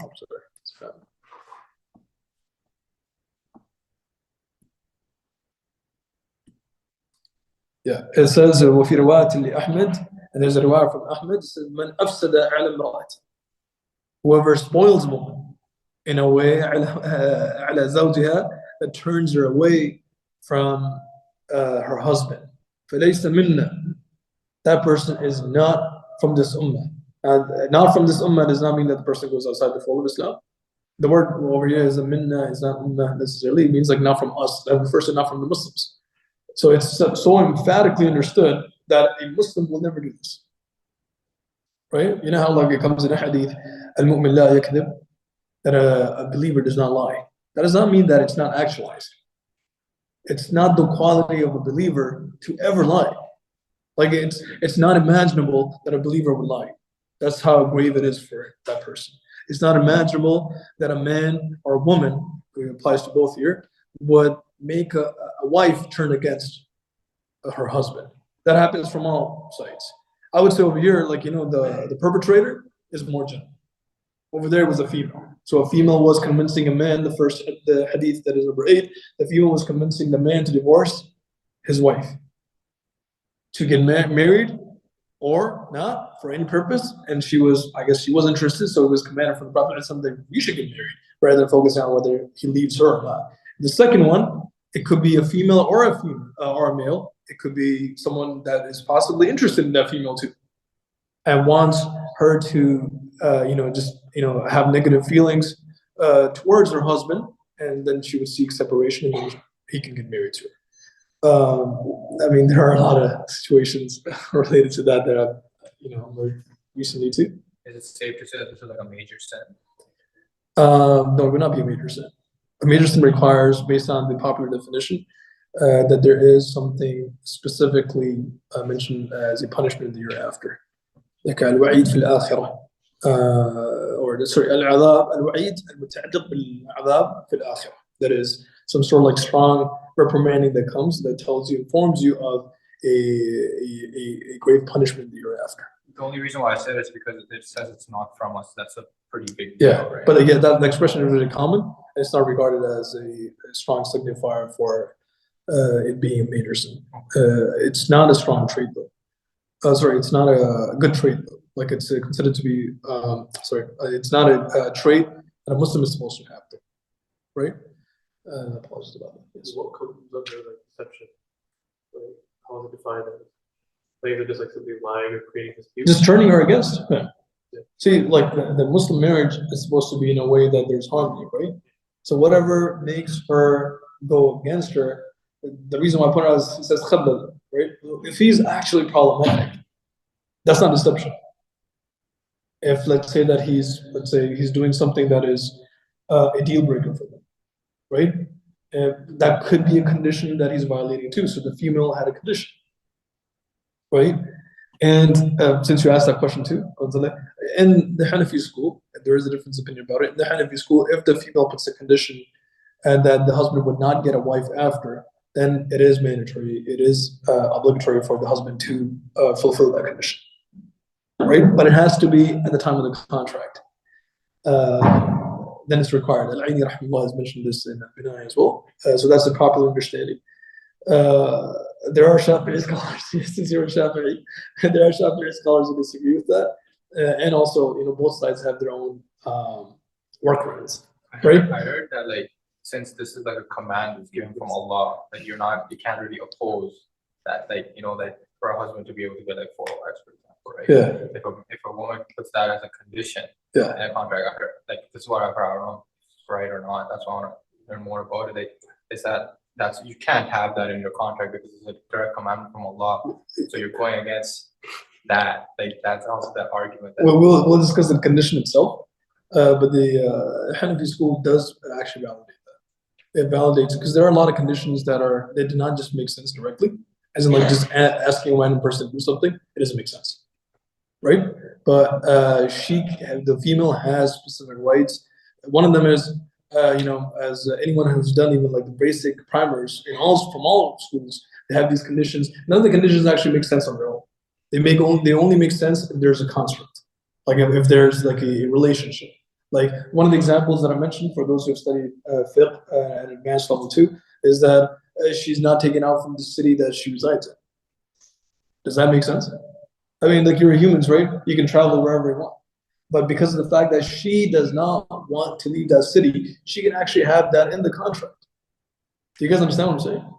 it says وفي رواية لأحمد, and there's a riwayah from Ahmed, it says من أفسد على امرأة, whoever spoils a woman in a way على زوجها, that turns her away from her husband, فليس منا, that person is not from this ummah. And not from this ummah does not mean that the person goes outside the fold of Islam. The word over here is a minna, is not ummah necessarily. It means like not from us. That refers to not from the Muslims. So it's so emphatically understood that a Muslim will never do this, right? You know how like it comes in a hadith, al-mu'min la yakdhib, that a believer does not lie. That does not mean that it's not actualized. It's not the quality of a believer to ever lie. Like it's not imaginable that a believer would lie. That's how grave it is for that person. It's not imaginable that a man or a woman, it applies to both here, would make a wife turn against her husband. That happens from all sides. I would say over here, like, the perpetrator is more general. Over there was a female. So a female was convincing a man, the hadith that is number 8, the female was convincing the man to divorce his wife, to get married, or not for any purpose, and she was, I guess she was interested, so it was commanded from the Prophet that you should get married, rather than focusing on whether he leaves her or not. The second one, it could be a female or a male. It could be someone that is possibly interested in that female too, and wants her to, have negative feelings towards her husband, and then she would seek separation, and then he can get married to her. I mean, there are a lot of situations related to that I've learned recently too. Is it safe to say that this is like a major sin? No, it would not be a major sin. A major sin requires, based on the popular definition, that there is something specifically mentioned as a punishment in the year after. Like al-wa'id fil akhirah. Al-'adhab, al-wa'id al-muta'alliq bil-'adhab fil akhirah. That is some sort of like strong reprimanding that comes, that informs you of a grave punishment the year after. The only reason why I said it is because it says it's not from us. That's a pretty big deal, Yeah, right? but again, that expression is really common. It's not regarded as a strong signifier for it being a major sin. It's not a strong trait though. It's not a good trait though. Like it's considered to be, it's not a trait that a Muslim is supposed to have though, right? Apologies about that. Yes. What comes under like deception? Like, how is it defined as? Like, is it just like simply lying or creating disputes? Just turning her against him. Yeah. See, like the Muslim marriage is supposed to be in a way that there's harmony, right? So whatever makes her go against her, the reason why I put it out is, it says khabal, right? If he's actually problematic, that's not deception. If let's say he's doing something that is a deal breaker for them, right? That could be a condition that he's violating too. So the female had a condition, right? And since you asked that question too, in the Hanafi school, there is a different opinion about it. In the Hanafi school, if the female puts a condition and that the husband would not get a wife after, then it is mandatory. It is obligatory for the husband to fulfill that condition, right? But it has to be at the time of the contract. Then it's required. Al-Aini rahimahullah has mentioned this in Binaya as well. So that's the popular understanding. There are Shafi'i scholars, since you're a Shafi'i, there are Shafi'i scholars who disagree with that. And also, both sides have their own workarounds, right? I heard that like, since this is like a command that's given from Allah, that you can't really oppose that, like, that for a husband to be able to get like 4 wives, for example, right? Yeah. If a woman puts that as a condition, Yeah. in a contract, like this is what I've heard, I don't know if it's right or not. That's why I want to learn more about it. Is that you can't have that in your contract because it's a direct commandment from Allah. So you're going against that. Like that's also that argument. That We'll discuss the condition itself, but the Hanafi school does actually validate that. It validates because there are a lot of conditions that do not just make sense directly, as in like just asking a random person to do something. It doesn't make sense, right? But the female has specific rights. One of them is, as anyone who's done even like the basic primers from all schools, they have these conditions. None of the conditions actually make sense on their own. They only make sense if there's a construct, like if there's like a relationship. Like one of the examples that I mentioned for those who have studied fiqh at advanced level 2 is that she's not taken out from the city that she resides in. Does that make sense? I mean, like you're humans, right? You can travel wherever you want. But because of the fact that she does not want to leave that city, she can actually have that in the contract. Do you guys understand what I'm saying?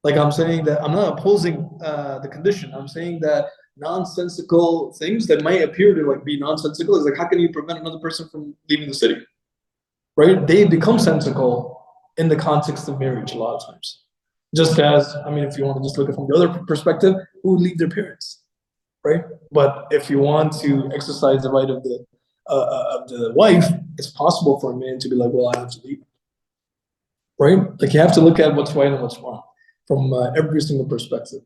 Like I'm saying that I'm not opposing the condition. I'm saying that nonsensical things that might appear to like be nonsensical is like, how can you prevent another person from leaving the city? Right? They become sensical in the context of marriage a lot of times. Just as, I mean, if you want to just look at it from the other perspective, who would leave their parents? Right? But if you want to exercise the right of the wife, it's possible for a man to be like, well, I have to leave. Right? Like you have to look at what's right and what's wrong from every single perspective.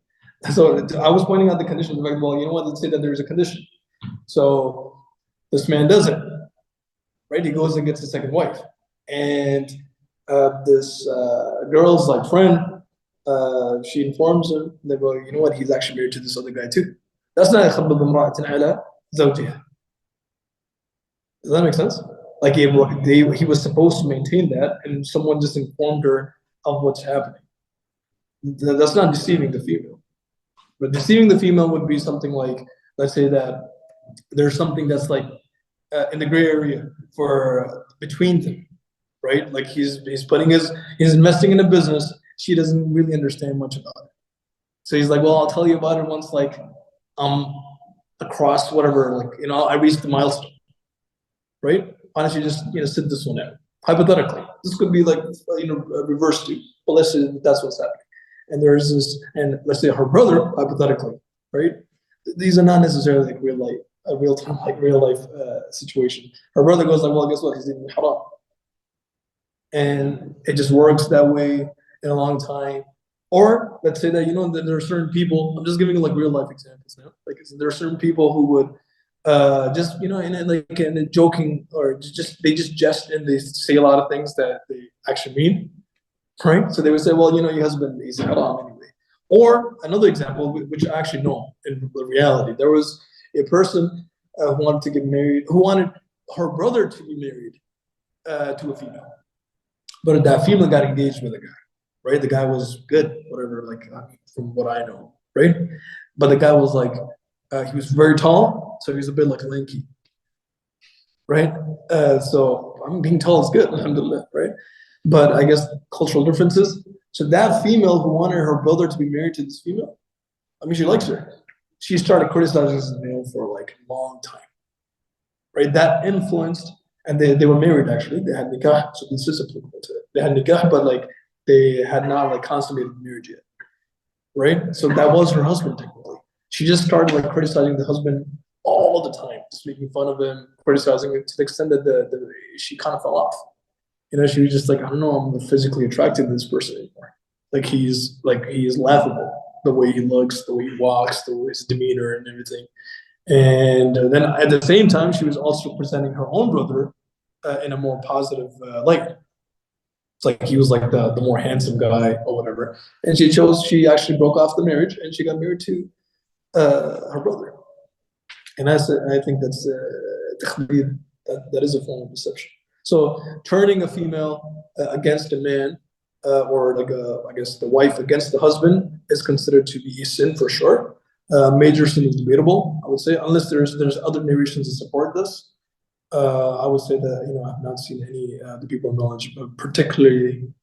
So I was pointing out the condition, like, well, you know what, let's say that there's a condition. So this man does it, right? He goes and gets a second wife. And this girl's like friend, she informs him, they go, you know what, he's actually married to this other guy too. That's not يخبب امرأة على زوجها. Does that make sense? Like he was supposed to maintain that, and someone just informed her of what's happening. That's not deceiving the female. But deceiving the female would be something like let's say that there's something that's like in the gray area for between them, right? Like he's investing in a business. She doesn't really understand much about it. So he's like, well, I'll tell you about it once like across whatever, like, I reached the milestone, right? Why don't you just, sit this one out? Hypothetically, this could be like, reverse to, but let's say that's what's happening. And there's this, and let's say her brother, hypothetically, right? These are not necessarily like real life situation. Her brother goes like, well, guess what? He's eating haram. And it just works that way in a long time. Or let's say that, that there are certain people, I'm just giving you like real life examples now. Like there are certain people who would just, in a joking, or they just jest and they say a lot of things that they actually mean, right? So they would say, well, your husband is haram anyway. Or another example, which I actually know in reality, there was a person who wanted to get married, who wanted her brother to be married to a female. But that female got engaged with a guy, right? The guy was good, whatever, like from what I know, right? But the guy was like, he was very tall, so he was a bit like lanky, right? So I'm being tall is good, alhamdulillah, right? But I guess cultural differences. So that female who wanted her brother to be married to this female, she likes her. She started criticizing this male for like a long time, right? That influenced, and they were married actually. They had nikah, so this is applicable to it. They had nikah, but like they had not like consummated marriage yet, right? So that was her husband technically. She just started like criticizing the husband all the time, just making fun of him, criticizing him to the extent that she kind of fell off. She was just like, I don't know, I'm physically attracted to this person anymore. Like he is laughable, the way he looks, the way he walks, his demeanor and everything. And then at the same time, she was also presenting her own brother in a more positive light. It's like he was like the more handsome guy or whatever. And she actually broke off the marriage and she got married to her brother. And I think that's that is a form of deception. So turning a female against a man, or like I guess the wife against the husband, is considered to be a sin for sure. Major sin is debatable, I would say, unless there's other narrations that support this. I would say that I've not seen any the people of knowledge, particularly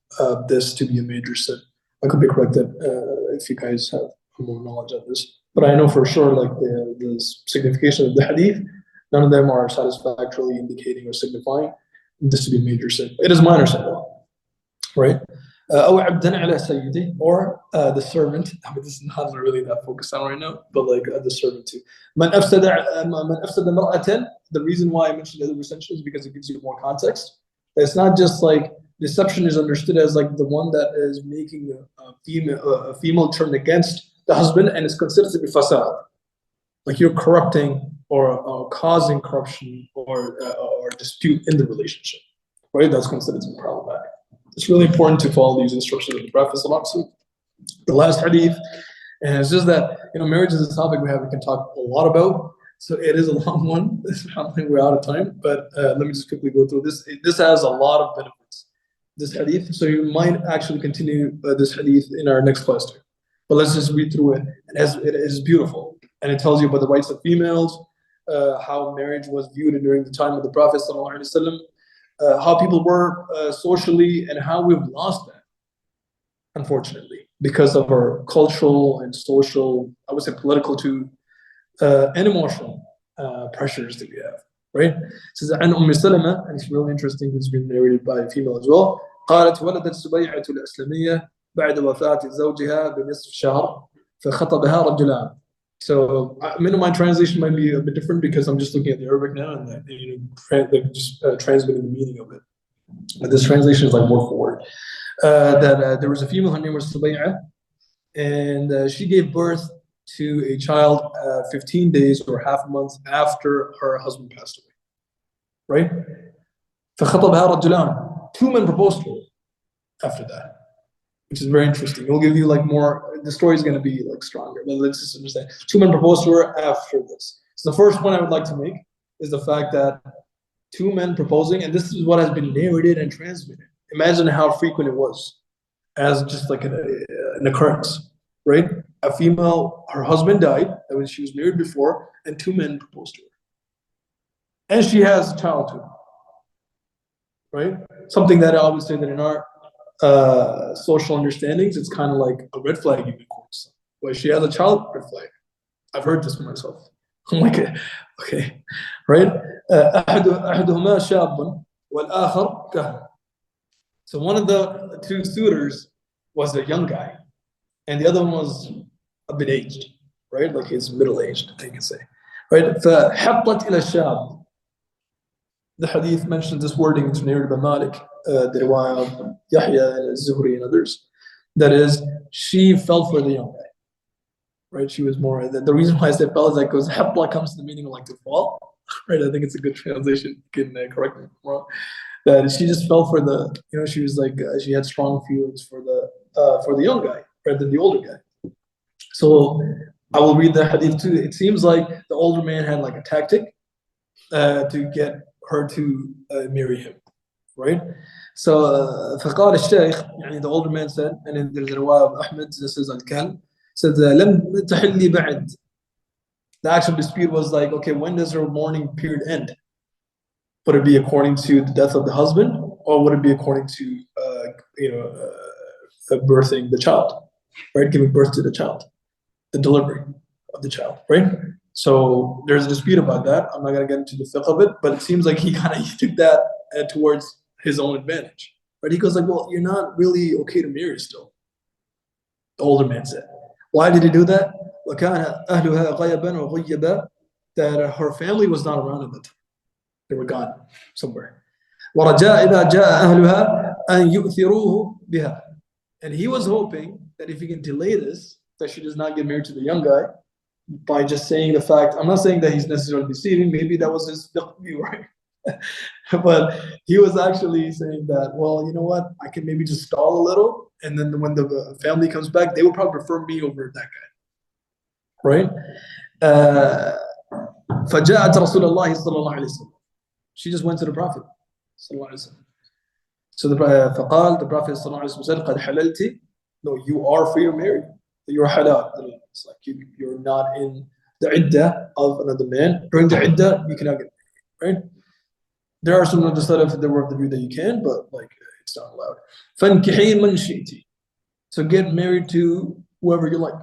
this to be a major sin. I could be corrected if you guys have more knowledge of this, but I know for sure like the signification of the hadith, none of them are satisfactorily indicating or signifying this to be a major sin. It is minor sin, right? Or the servant. This is not really that focused on right now, but like the servant too. The reason why I mentioned the other recension is because it gives you more context. It's not just like deception is understood as like the one that is making a female turn against the husband, and it's considered to be fasad. Like you're corrupting or causing corruption or dispute in the relationship, right? That's considered to be problematic. It's really important to follow these instructions of the Prophet. The last hadith, and it's just that marriage is a topic we can talk a lot about. So it is a long one. We're out of time, but let me just quickly go through this. This has a lot of benefits, this hadith. So you might actually continue this hadith in our next class too. But let's just read through it. It is beautiful, and it tells you about the rights of females, how marriage was viewed during the time of the Prophet ﷺ, how people were socially, and how we've lost that, unfortunately, because of our cultural and social, I would say political too, and emotional pressures that we have, right? It says, عن أم سلمة, and it's really interesting, it's been narrated by a female as well. قالت ولدت سبيعة الأسلمية بعد وفاة زوجها بنصف شهر فخطبها رجلان. So my translation might be a bit different because I'm just looking at the Arabic now and just transmitting the meaning of it. But this translation is like more forward. That there was a female, her name was Subay'ah, and she gave birth to a child 15 days or half a month after her husband passed away. Right? فخطبها رجلان. 2 men proposed to her after that, which is very interesting. We'll give you like more. The story is going to be like stronger, but let's just understand. 2 men proposed to her after this. So the first point I would like to make is the fact that 2 men proposing, and this is what has been narrated and transmitted. Imagine how frequent it was as just like an occurrence, right? a female, her husband died when she was married before, and 2 men proposed to her. And she has a child too. Right? Something that I would say that in our social understandings, it's kind of like a red flag even courts. Well, she has a child, red flag. I've heard this for myself. I'm like, okay, right? أحدهما شاب والآخر كهن. So one of the 2 suitors was a young guy, and the other one was a bit aged, right? Like he's middle-aged, I can say, right? فحطت إلى الشاب. The hadith mentions this wording, it's narrated by Malik, the riwayah of Yahya and Zuhri and others. That is, she fell for the young guy. Right? She was more, the reason why I said fell is that because hapla comes to the meaning of like to fall. Right? I think it's a good translation. You can correct me if I'm wrong. That she just fell for the, she was like, she had strong feelings for the young guy rather than the older guy. So I will read the hadith too. It seems like the older man had like a tactic to get her to marry him, right? So فقال الشيخ, the older man said, and in the riwayah of Ahmed, this is al-Kal, said لم تحلي بعد. The actual dispute was like, okay, when does her mourning period end? Would it be according to the death of the husband, or would it be according to birthing the child, right? Giving birth to the child, the delivery of the child, right? So there's a dispute about that. I'm not going to get into the fiqh of it, but it seems like he took that towards his own advantage. Right? He goes like, well, you're not really okay to marry still. The older man said. Why did he do that? That her family was not around at the time. They were gone somewhere. And he was hoping that if he can delay this, that she does not get married to the young guy, by just saying the fact, I'm not saying that he's necessarily deceiving, maybe that was his view, right? But he was actually saying that, well, you know what, I can maybe just stall a little, and then when the family comes back, they will probably prefer me over that guy, right? فجاءت رسول الله صلى الله عليه وسلم. She just went to the Prophet صلى الله عليه وسلم. So the Prophet صلى الله عليه وسلم said, قد حللتِ. No, you are free to marry. You're halal. It's like you're not in the iddah of another man. During the iddah, you cannot get married, right? There are some other stuff that were of the view that you can, but like it's not allowed. فَانْكِحِي مَنْ شِئْتِ. So get married to whoever you like.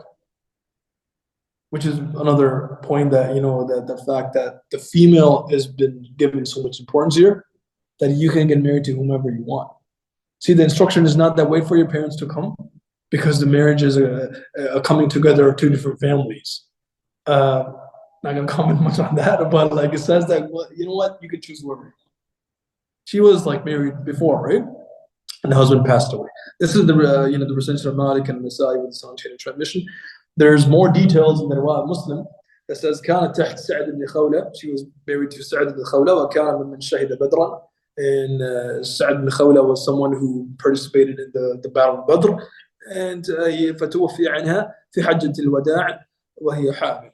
Which is another point that, that the fact that the female has been given so much importance here, that you can get married to whomever you want. See, the instruction is not that wait for your parents to come, because the marriage is a coming together of 2 different families. Not gonna comment much on that, but like it says that, well, you know what, you could choose whoever. She was like married before, right? And the husband passed away. This is the the percentage of Malik and Nasai with the sound chain transmission. There's more details in the Riwayah Muslim that says كانت تحت سعد بن خولة. She was married to Sa'd ibn Khawla وكان ممن شهد بدرا. And Sa'd ibn Khawla was someone who participated in the Battle of Badr. And فتوفي عنها في حجة الوداع وهي حامل.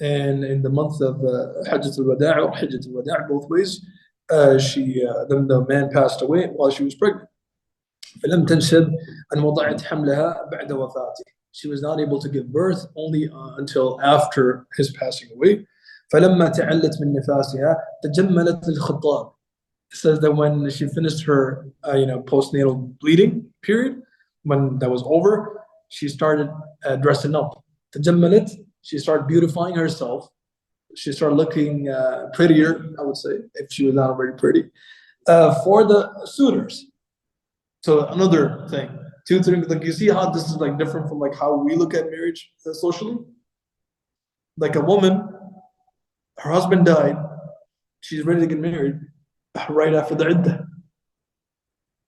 And in the month of حجة الوداع or حجة الوداع, both ways, then the man passed away while she was pregnant. فلم تنشب أن وضعت حملها بعد وفاته. She was not able to give birth only until after his passing away. فلما تعلت من نفاسها تجملت الخطاب. It says that when she finished her postnatal bleeding period, when that was over, she started dressing up. تجملت, she started beautifying herself. She started looking prettier, I would say, if she was not already pretty, for the suitors. So another thing, 2 things, like you see how this is like different from like how we look at marriage socially. Like a woman, her husband died, she's ready to get married right after the iddah,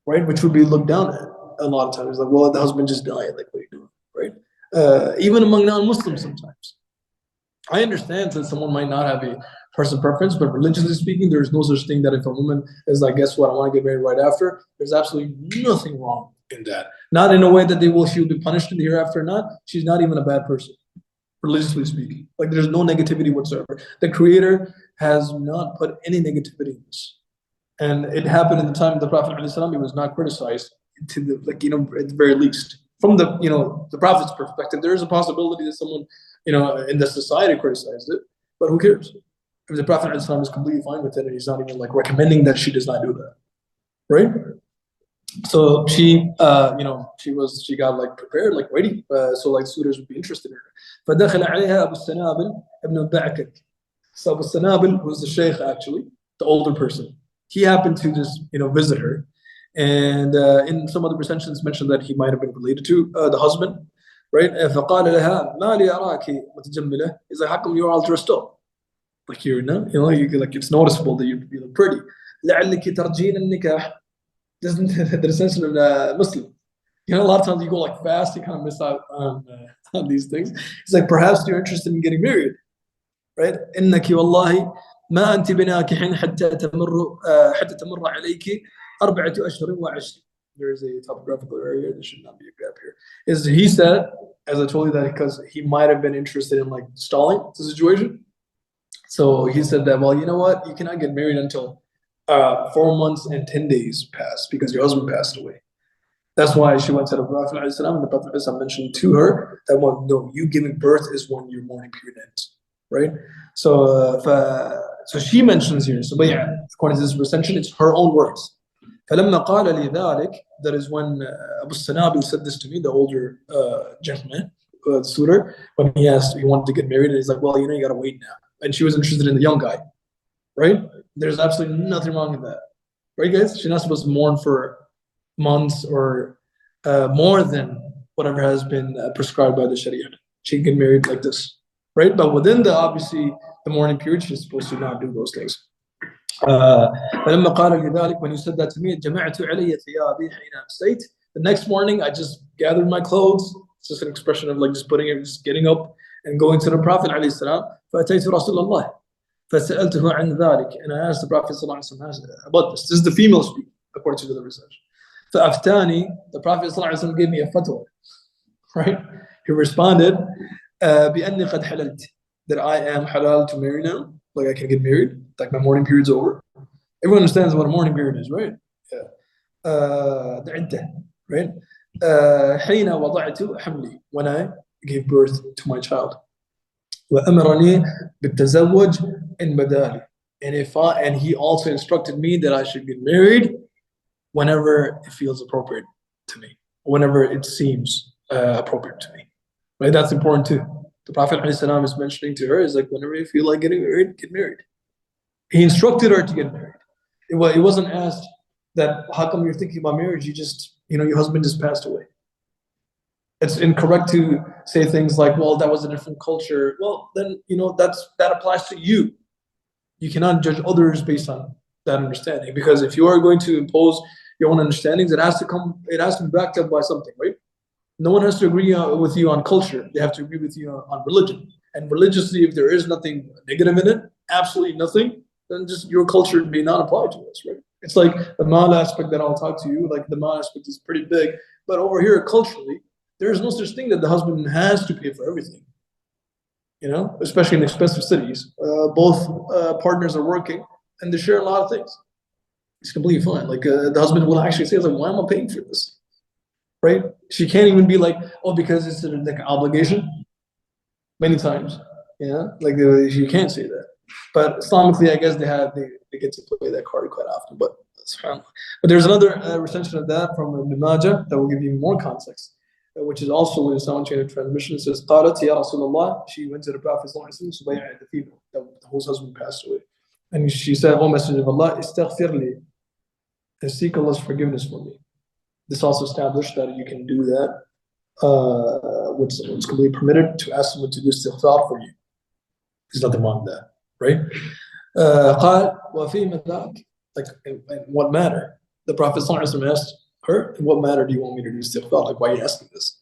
right? Which would be looked down at a lot of times. Like, well, the husband just died, like what are you doing, right? Even among non-Muslims sometimes. I understand that someone might not have a person preference, but religiously speaking, there's no such thing that if a woman is like, guess what, I want to get married right after, there's absolutely nothing wrong in that. Not in a way that she will be punished in the hereafter or not. She's not even a bad person, religiously speaking. Like there's no negativity whatsoever. The Creator has not put any negativity in this. And it happened in the time of the Prophet ﷺ. He was not criticized at the very least. from the the Prophet's perspective, there is a possibility that someone in the society criticized it, but who cares? If the Prophet is completely fine with it and he's not even like recommending that she does not do that, right? So she she got like prepared, like waiting, so like suitors would be interested in her. فدخل عليها أبو السنابل ابن بعكك. So Abu Sanabil, who's the sheikh actually, the older person, he happened to just visit her, and in some other recensions mentioned that he might have been related to the husband, right? فقال لها ما لي أراك متجملة. He's like, how come you're all dressed up? Like you're like it's noticeable that you look pretty. لعلك ترجين النكاح. Doesn't the recension of the Muslim? A lot of times you go like fast, you kind of miss out on these things. It's like perhaps you're interested in getting married, right? إنك والله ما أنت بناكح حتى تمر عليك 4 أشهر و10. There is a topographical area. There should not be a gap here. He said, as I told you that because he might have been interested in like stalling the situation. So he said that, well, you know what? You cannot get married until 4 months and 10 days pass because your husband passed away. That's why she went to the Prophet and the Prophet mentioned to her that, well, no, you giving birth is when your mourning period ends, right? So so she mentions here, so but yeah, according to this recension, it's her own words. فلما قال لي ذلك, that is when Abu Sanabi said this to me, the older gentleman, the suitor, when he wanted to get married, and he's like, well, you gotta wait now. And she was interested in the young guy, right? There's absolutely nothing wrong with that, right, guys? She's not supposed to mourn for months or more than whatever has been prescribed by the Sharia. She can get married like this, right? But within obviously the mourning period, she's supposed to not do those things. فلما قال لذلك, when you said that to me, جمعت علي ثيابي حين أمسيت. The next morning, I just gathered my clothes. It's just an expression of like just getting up and going to the Prophet عليه السلام. فأتيت رسول الله فسألته عن ذلك, and I asked the Prophet صلى الله عليه وسلم about this. This is the female speak, according to the research. فأفتاني, the Prophet صلى الله عليه وسلم gave me a fatwa, right? He responded, بأني قد حللت, that I am halal to marry now, like I can get married, like my mourning period's over. Everyone understands what a mourning period is, right? Yeah. The iddah, right? حين وضعت حملي, when I gave birth to my child. وأمرني بالتزوج إن بدالي, and he also instructed me that I should get married whenever it feels appropriate to me, whenever it seems appropriate to me, right? That's important too. The Prophet ﷺ is mentioning to her, is like, whenever you feel like getting married, get married. He instructed her to get married. It wasn't asked that, how come you're thinking about marriage? You just, your husband just passed away. It's incorrect to say things like, well, that was a different culture. Well, then, that applies to you. You cannot judge others based on that understanding, because if you are going to impose your own understandings, it has to be backed up by something, right? No one has to agree with you on culture. They have to agree with you on religion. And religiously, if there is nothing negative in it, absolutely nothing, then just your culture may not apply to us, right? It's like the mal aspect that I'll talk to you, like the mal aspect is pretty big, but over here culturally, there is no such thing that the husband has to pay for everything. Especially in expensive cities, both partners are working and they share a lot of things. It's completely fine. Like the husband will actually say, like, why am I paying for this? Right? She can't even be like, oh, because it's like an obligation. Many times, like you can't say that. But Islamically, I guess they get to play that card quite often. But there's another recension of that from Ibn Majah that will give you more context, which is also in a sound chain of transmission. It says, قالت يا رسول الله, she went to the Prophet Subayya, the female, whose husband passed away. And she said, O Messenger of Allah, istaghfir li, and seek Allah's forgiveness for me. This also established that you can do that, it's completely permitted to ask someone to do istighfar for you. There's nothing wrong with that, right? قال وفيما ذاك, like in what matter? The Prophet ﷺ asked her, in what matter do you want me to do istighfar? Like, why are you asking this?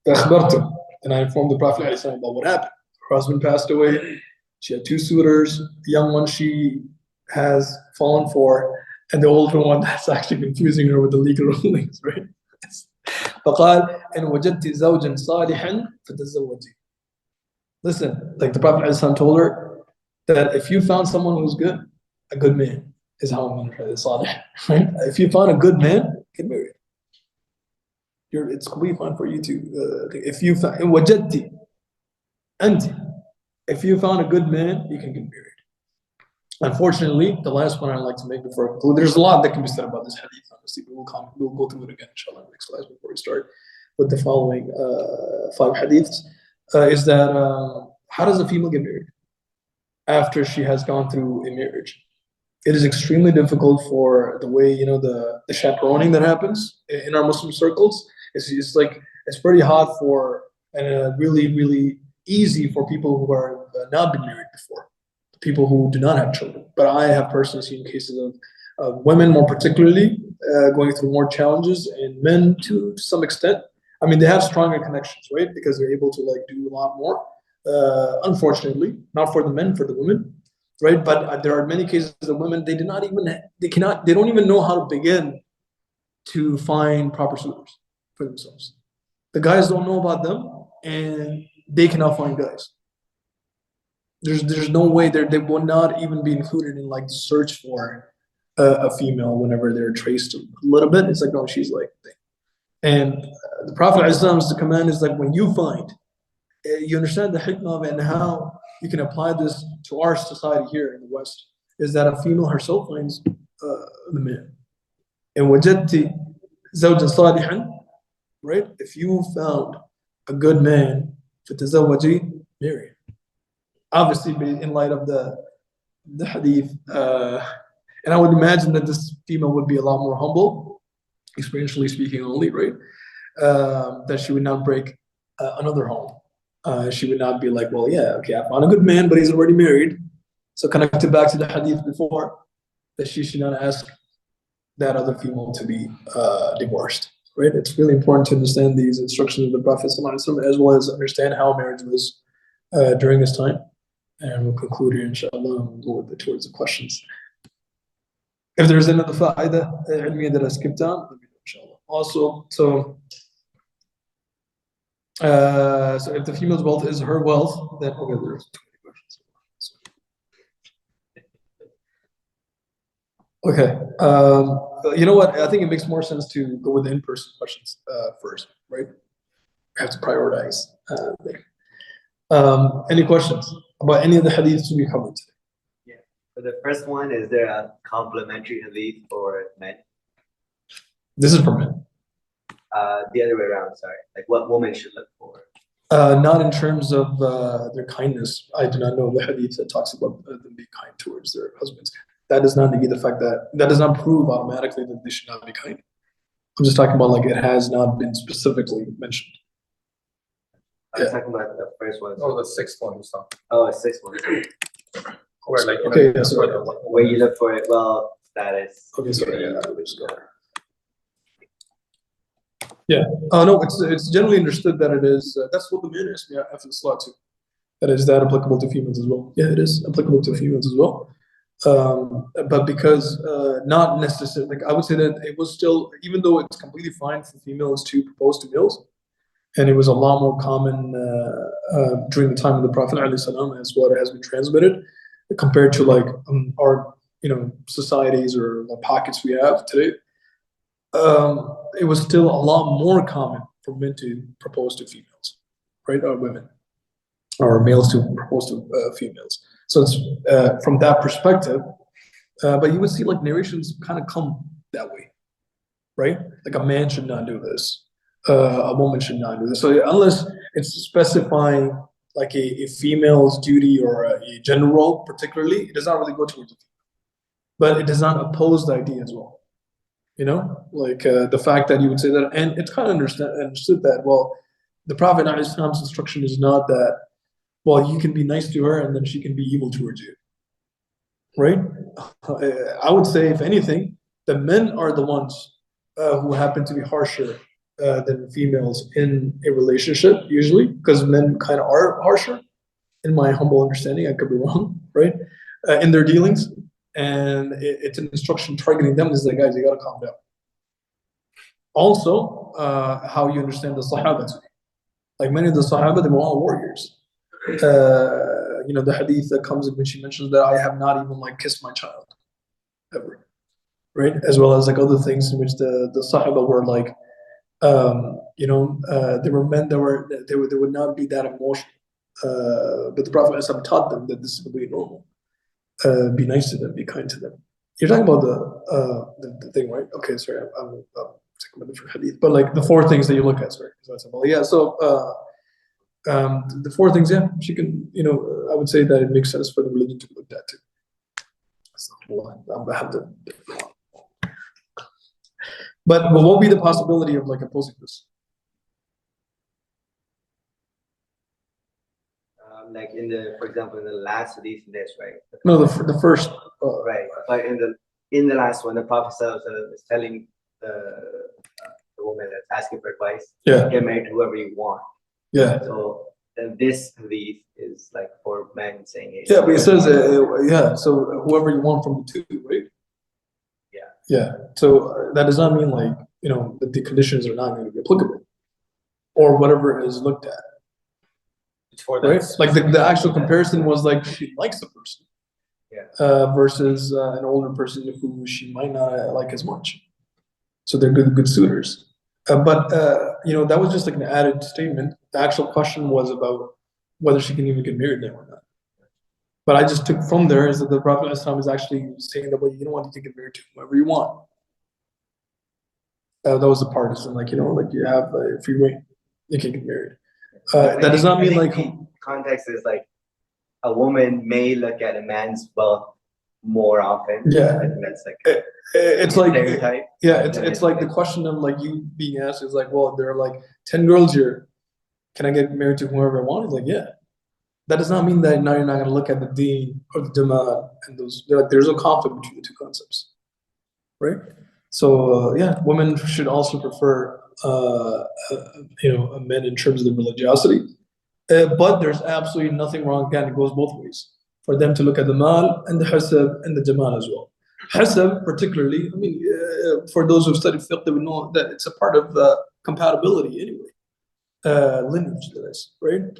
And I informed the Prophet ﷺ about what happened. Her husband passed away. She had 2 suitors. The young one she has fallen for, and the older one that's actually confusing her with the legal rulings, right? فقال إن وجدت زوجا صالحا فتزوجي. Listen, like the Prophet ﷺ told her that if you found someone who's good, a good man is how I'm going to try this salih, right? If you found a good man, get married. it's completely fine for you to, if you found, وجدتي أنت, if you found a good man, you can get married. Unfortunately, the last one I'd like to make before I conclude, there's a lot that can be said about this hadith, honestly, but we'll go through it again, inshallah, in the next class before we start with the following 5 hadiths, is that how does a female get married after she has gone through a marriage? It is extremely difficult for the way, the chaperoning that happens in our Muslim circles. It's like, it's pretty hard for, and really, really easy for people who are not been married before, people who do not have children. But I have personally seen cases of women more particularly going through more challenges, and men to some extent. I mean, they have stronger connections, right? Because they're able to like do a lot more. Unfortunately, not for the men, for the women, right? But there are many cases of women, they don't even know how to begin to find proper suitors for themselves. The guys don't know about them, and they cannot find guys. There's no way they will not even be included in like the search for a female whenever they're traced a little bit. It's like, no, she's like, and the Prophet ﷺ's command is like, when you find, you understand the hikmah of it and how you can apply this to our society here in the West, is that a female herself finds the man. And wajadti zawjan salihan, right? If you found a good man, fatazawaji, marry. Obviously, in light of the hadith, and I would imagine that this female would be a lot more humble, experientially speaking only, right? That she would not break another home. She would not be like, well, yeah, okay, I found a good man, but he's already married. So connected back to the hadith before, that she should not ask that other female to be divorced, right? It's really important to understand these instructions of the Prophet ﷺ, as well as understand how marriage was during this time. And we'll conclude here, inshallah, and we'll go towards the questions. If there's another fa'idah that I skipped on, let me know, inshallah. Also, so if the female's wealth is her wealth, then okay, there's 20 questions. Okay, you know what? I think it makes more sense to go with the in-person questions first, right? We have to prioritize there. Any questions about any of the hadiths we covered today? Yeah. For the first one, is there a complementary hadith for men? This is for men. The other way around, sorry. Like what women should look for? Not in terms of their kindness. I do not know the hadith that talks about them being kind towards their husbands. That does not negate the fact that does not prove automatically that they should not be kind. I'm just talking about like it has not been specifically mentioned. I was talking about the first one. Oh, the 6th one you saw. Oh, a 6th one. Where like, Okay, yeah, sorry. Where you look for it, well, status. Okay, sorry. Yeah, let me just go. Yeah. No, it's generally understood that it is. That's what the man is. Yeah, after the slot too. That is that applicable to females as well. Yeah, it is applicable to females as well. But because not necessarily, like I would say that it was still, even though it's completely fine for females to propose to males, and it was a lot more common during the time of the Prophet ﷺ, as what has been transmitted, compared to like our societies or the pockets we have today. It was still a lot more common for men to propose to females, right, or women, or males to propose to females. So it's from that perspective, but you would see like narrations kind of come that way, right? Like a man should not do this, a woman should not do this. So unless it's specifying like a female's duty or a gender role particularly, it does not really go towards it. But it does not oppose the idea as well. Like the fact that you would say that, and it's kind of understood that, well, the Prophet ﷺ's instruction is not that, well, you can be nice to her and then she can be evil towards you, right? I would say, if anything, the men are the ones who happen to be harsher than females in a relationship, usually, because men kind of are harsher, in my humble understanding. I could be wrong, right? In their dealings. And it's an instruction targeting them. Is like, guys, you got to calm down. Also, how you understand the Sahaba today. Like many of the Sahaba, they were all warriors. The hadith that comes in when she mentions that I have not even like kissed my child ever, right? As well as like other things in which the Sahaba were like There were men that they would not be that emotional. But the Prophet ﷺ taught them that this is completely normal. Be nice to them, be kind to them. You're talking about the thing, right? Okay, sorry, I'm taking a different hadith, but like the four things that you look at, sorry. Yeah, so the four things, yeah, she can, I would say that it makes sense for the religion to look at too. But what would be the possibility of like opposing this? Like for example, in the last of these days, right? No, the first. Right, but in the last one, the Prophet is telling the woman that's asking for advice, get married to whoever you want. Yeah. So then this hadith is like for men saying it. Yeah, but it says, so whoever you want from the two, right? Yeah. Yeah. So that does not mean like, that the conditions are not going to be applicable or whatever is looked at. Right? Like the actual comparison was like she likes the person. Yeah. Versus an older person who she might not like as much. So they're good suitors. But that was just like an added statement. The actual question was about whether she can even get married there or not. But I just took from there is that the Prophet ﷺ is actually saying that, well, you don't want to get married to whoever you want. That was the part. It's like, you have a free reign. You can get married. That does not mean like context is like a woman may look at a man's wealth more often. Yeah, I think that's like it's like stereotype. Yeah, it's like the question of like you being asked is like, well, there are like 10 girls here. Can I get married to whoever I want? It's like, yeah. That does not mean that now you're not going to look at the deen or the demand and those. There's no conflict between the two concepts, right? So women should also prefer men in terms of the religiosity. But there's absolutely nothing wrong. Again, it goes both ways. For them to look at the mal and the hasab and the jamal as well. Hasab, particularly, for those who've studied fiqh, they would know that it's a part of compatibility anyway. Lineage, that is, right?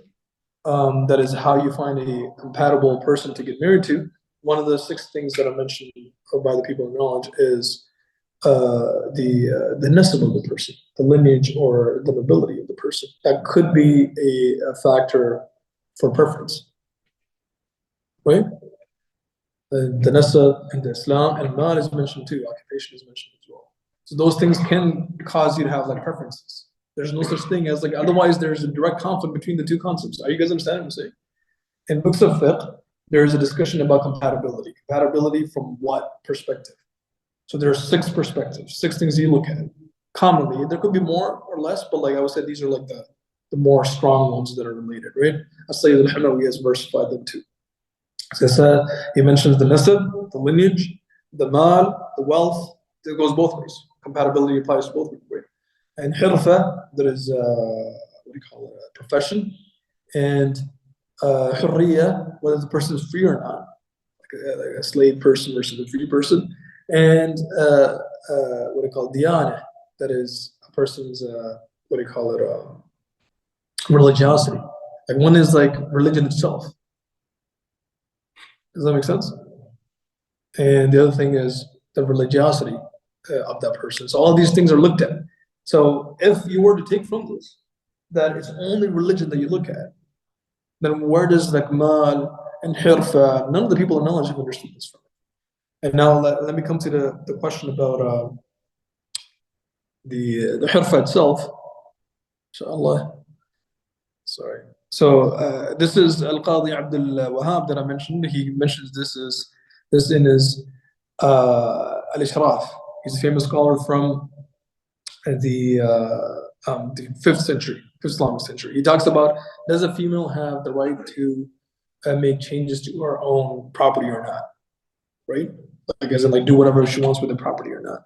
That is how you find a compatible person to get married to. One of the 6 things that I mentioned by the people of knowledge is the nasab of the person, the lineage or the nobility of the person. That could be a factor for preference, right? The nasab and the Islam and mal is mentioned too. Occupation is mentioned as well. So those things can cause you to have like preferences. There's no such thing as like, otherwise there's a direct conflict between the two concepts. Are you guys understanding what I'm saying? In books of fiqh, there's a discussion about compatibility. Compatibility from what perspective? So there are 6 perspectives, 6 things you look at. Commonly, there could be more or less, but like I would say, these are like the more strong ones that are related, right? As-Sayyid al-Hamawi has versified them too. So he mentions the nasab, the lineage, the mal, the wealth. It goes both ways. Compatibility applies to both ways, right? And hirfa, that is a profession, and hurriya, whether the person is free or not, like a slave person versus a free person, and diyana, that is a person's religiosity. Like one is like religion itself. Does that make sense? And the other thing is the religiosity of that person. So all these things are looked at. So if you were to take from this that it's only religion that you look at, then where does like mal and hirfa, none of the people of knowledge have understood this from. And now let me come to the question about the hirfa itself. Inshallah. Sorry. So this is Al-Qadi Abdul Wahab that I mentioned. He mentions this in his Al-Ishraf. He's a famous scholar from the 5th century, 5th Islamic century. He talks about, does a female have the right to make changes to her own property or not, right? Like as in like do whatever she wants with the property or not.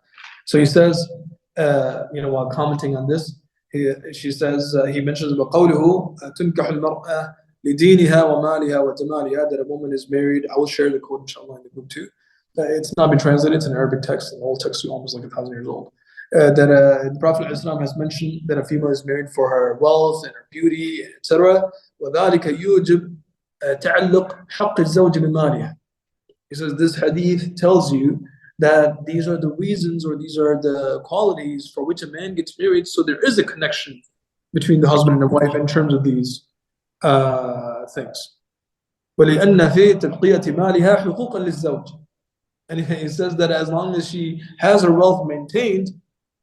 So he says, while commenting on this, he says, he mentions about قوله تنكح المرأة لدينها ومالها وجمالها, that a woman is married. I will share the quote inshallah in the group too. It's not been translated. It's an Arabic text, an old text, almost like 1,000 years old. That the Prophet ﷺ has mentioned that a female is married for her wealth and her beauty, etc. وذلك يوجب تعلق حق الزوج بمالها. He says this hadith tells you that these are the reasons or these are the qualities for which a man gets married. So there is a connection between the husband and the wife in terms of these things. وَلِأَنَّ فِي تَبْقِيَةِ مَالِهَا حُقُوقًا لِلزَّوْجِ. And he says that as long as she has her wealth maintained,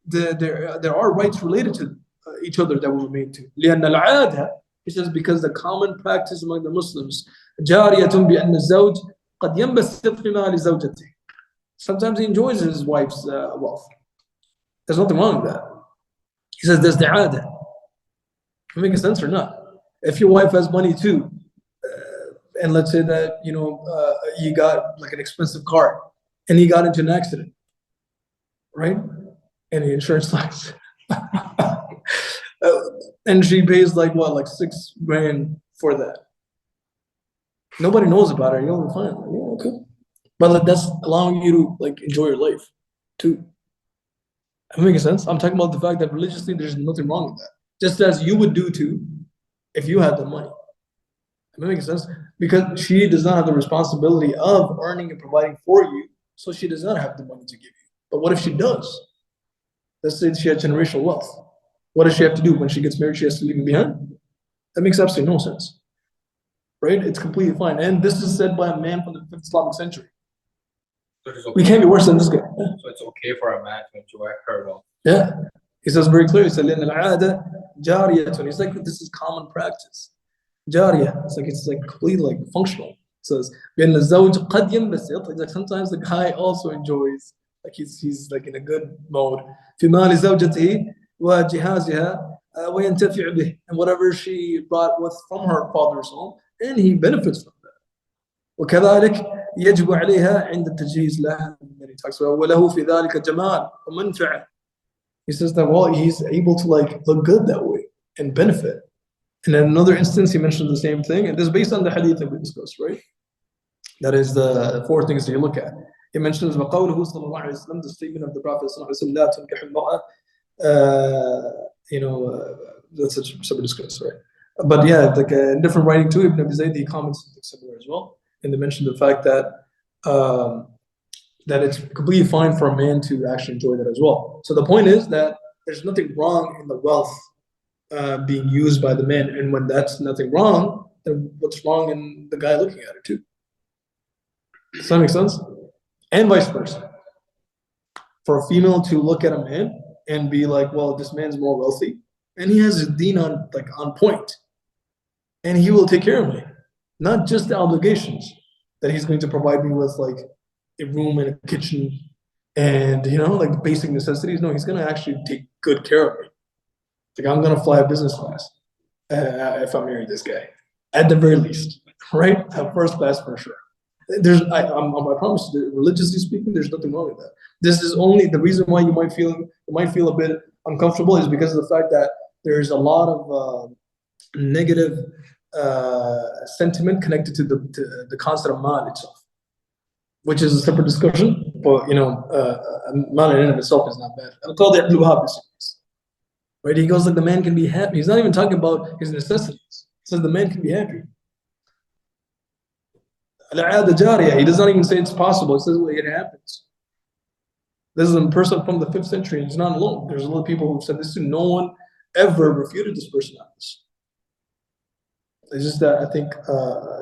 there are rights related to each other that will remain to. لأن العادة, he says, because the common practice among the Muslims, جارية بأن الزوج قد ينبسط في مال زوجته. Sometimes he enjoys his wife's wealth. There's nothing wrong with that. He says there's the عادة. Making sense or not? If your wife has money too, and let's say that you got like an expensive car, and he got into an accident, right? And the insurance lies. And she pays like $6 grand for that. Nobody knows about it. You're fine. Yeah, okay. But that's allowing you to like enjoy your life too. That makes sense. I'm talking about the fact that religiously there's nothing wrong with that. Just as you would do too if you had the money. That makes sense. Because she does not have the responsibility of earning and providing for you, so she does not have the money to give you. But what if she does? Let's say she had generational wealth. What does she have to do when she gets married? She has to leave it behind. That makes absolutely no sense, right? It's completely fine. And this is said by a man from the 5th Islamic century. So it's okay. We can't be worse than this guy. Yeah. So it's okay for a man to enjoy her wealth. Yeah. He says very clearly, he said, لأن العادة جارية. He's like, this is common practice. Jariya. It's like completely like functional. It says, بأن الزوج قد ينبسط. It's like sometimes the guy also enjoys, like he's like in a good mode. في مال زوجته وجهازها وينتفع به. And whatever she brought with from her father's home, and he benefits from that. وكذلك يجب عليها عند التجهيز لها. And he talks about وله في ذلك جمال ومنفعة. He says that, well, he's able to like look good that way and benefit. And in another instance, he mentions the same thing. And this is based on the hadith that we discussed, right? That is the 4 things that you look at. He mentions وقوله صلى الله عليه وسلم, the statement of the Prophet صلى الله عليه وسلم, لا تنكح المرأة. That's a separate discussion, right? But yeah, like in different writing too, Ibn Abi Zayd, he comments something similar as well. And they mentioned the fact that that it's completely fine for a man to actually enjoy that as well. So the point is that there's nothing wrong in the wealth being used by the man, and when that's nothing wrong, then what's wrong in the guy looking at it too? Does that make sense? And vice versa. For a female to look at a man and be like, well, this man's more wealthy, and he has his deen on point, and he will take care of me, not just the obligations that he's going to provide me with, like a room and a kitchen and like basic necessities. No, he's going to actually take good care of me. Like I'm going to fly business class if I marry this guy, at the very least, right? Have first class for sure. I promise you, religiously speaking, there's nothing wrong with that. This is only the reason why you might feel a bit uncomfortable is because of the fact that there's a lot of negative sentiment connected to the concept of mal itself, which is a separate discussion. But mal in and of itself is not bad. I'll call that right? He goes like the man can be happy. He's not even talking about his necessities. He says the man can be happy. He does not even say it's possible. He says it happens. This is a person from the 5th century. He's not alone. There's a lot of people who said this. No one ever refuted this person on this. It's just that I think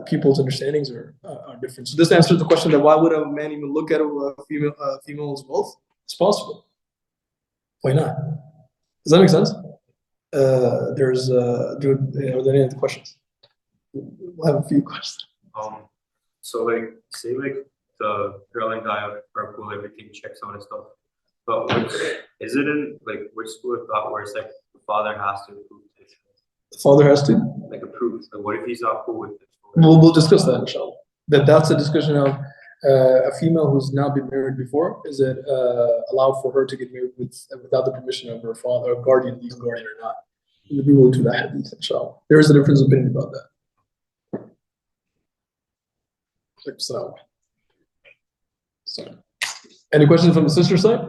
people's understandings are different. So this answers the question that why would a man even look at a female's wealth? It's possible. Why not? Does that make sense? Are there any other questions? We'll have a few questions. So like, say like the girl and guy are cool, everything checks out and stuff. But is it in like which school of thought where it's like the father has to approve this? The father has to? Like approve. Like what if he's not cool with it? We'll discuss that, inshallah. That's a discussion of a female who's now been married before. Is it allowed for her to get married without the permission of her father or guardian, legal guardian or not? We will do that hadith, inshallah. There is a difference of opinion about that. So, any questions from the sister side?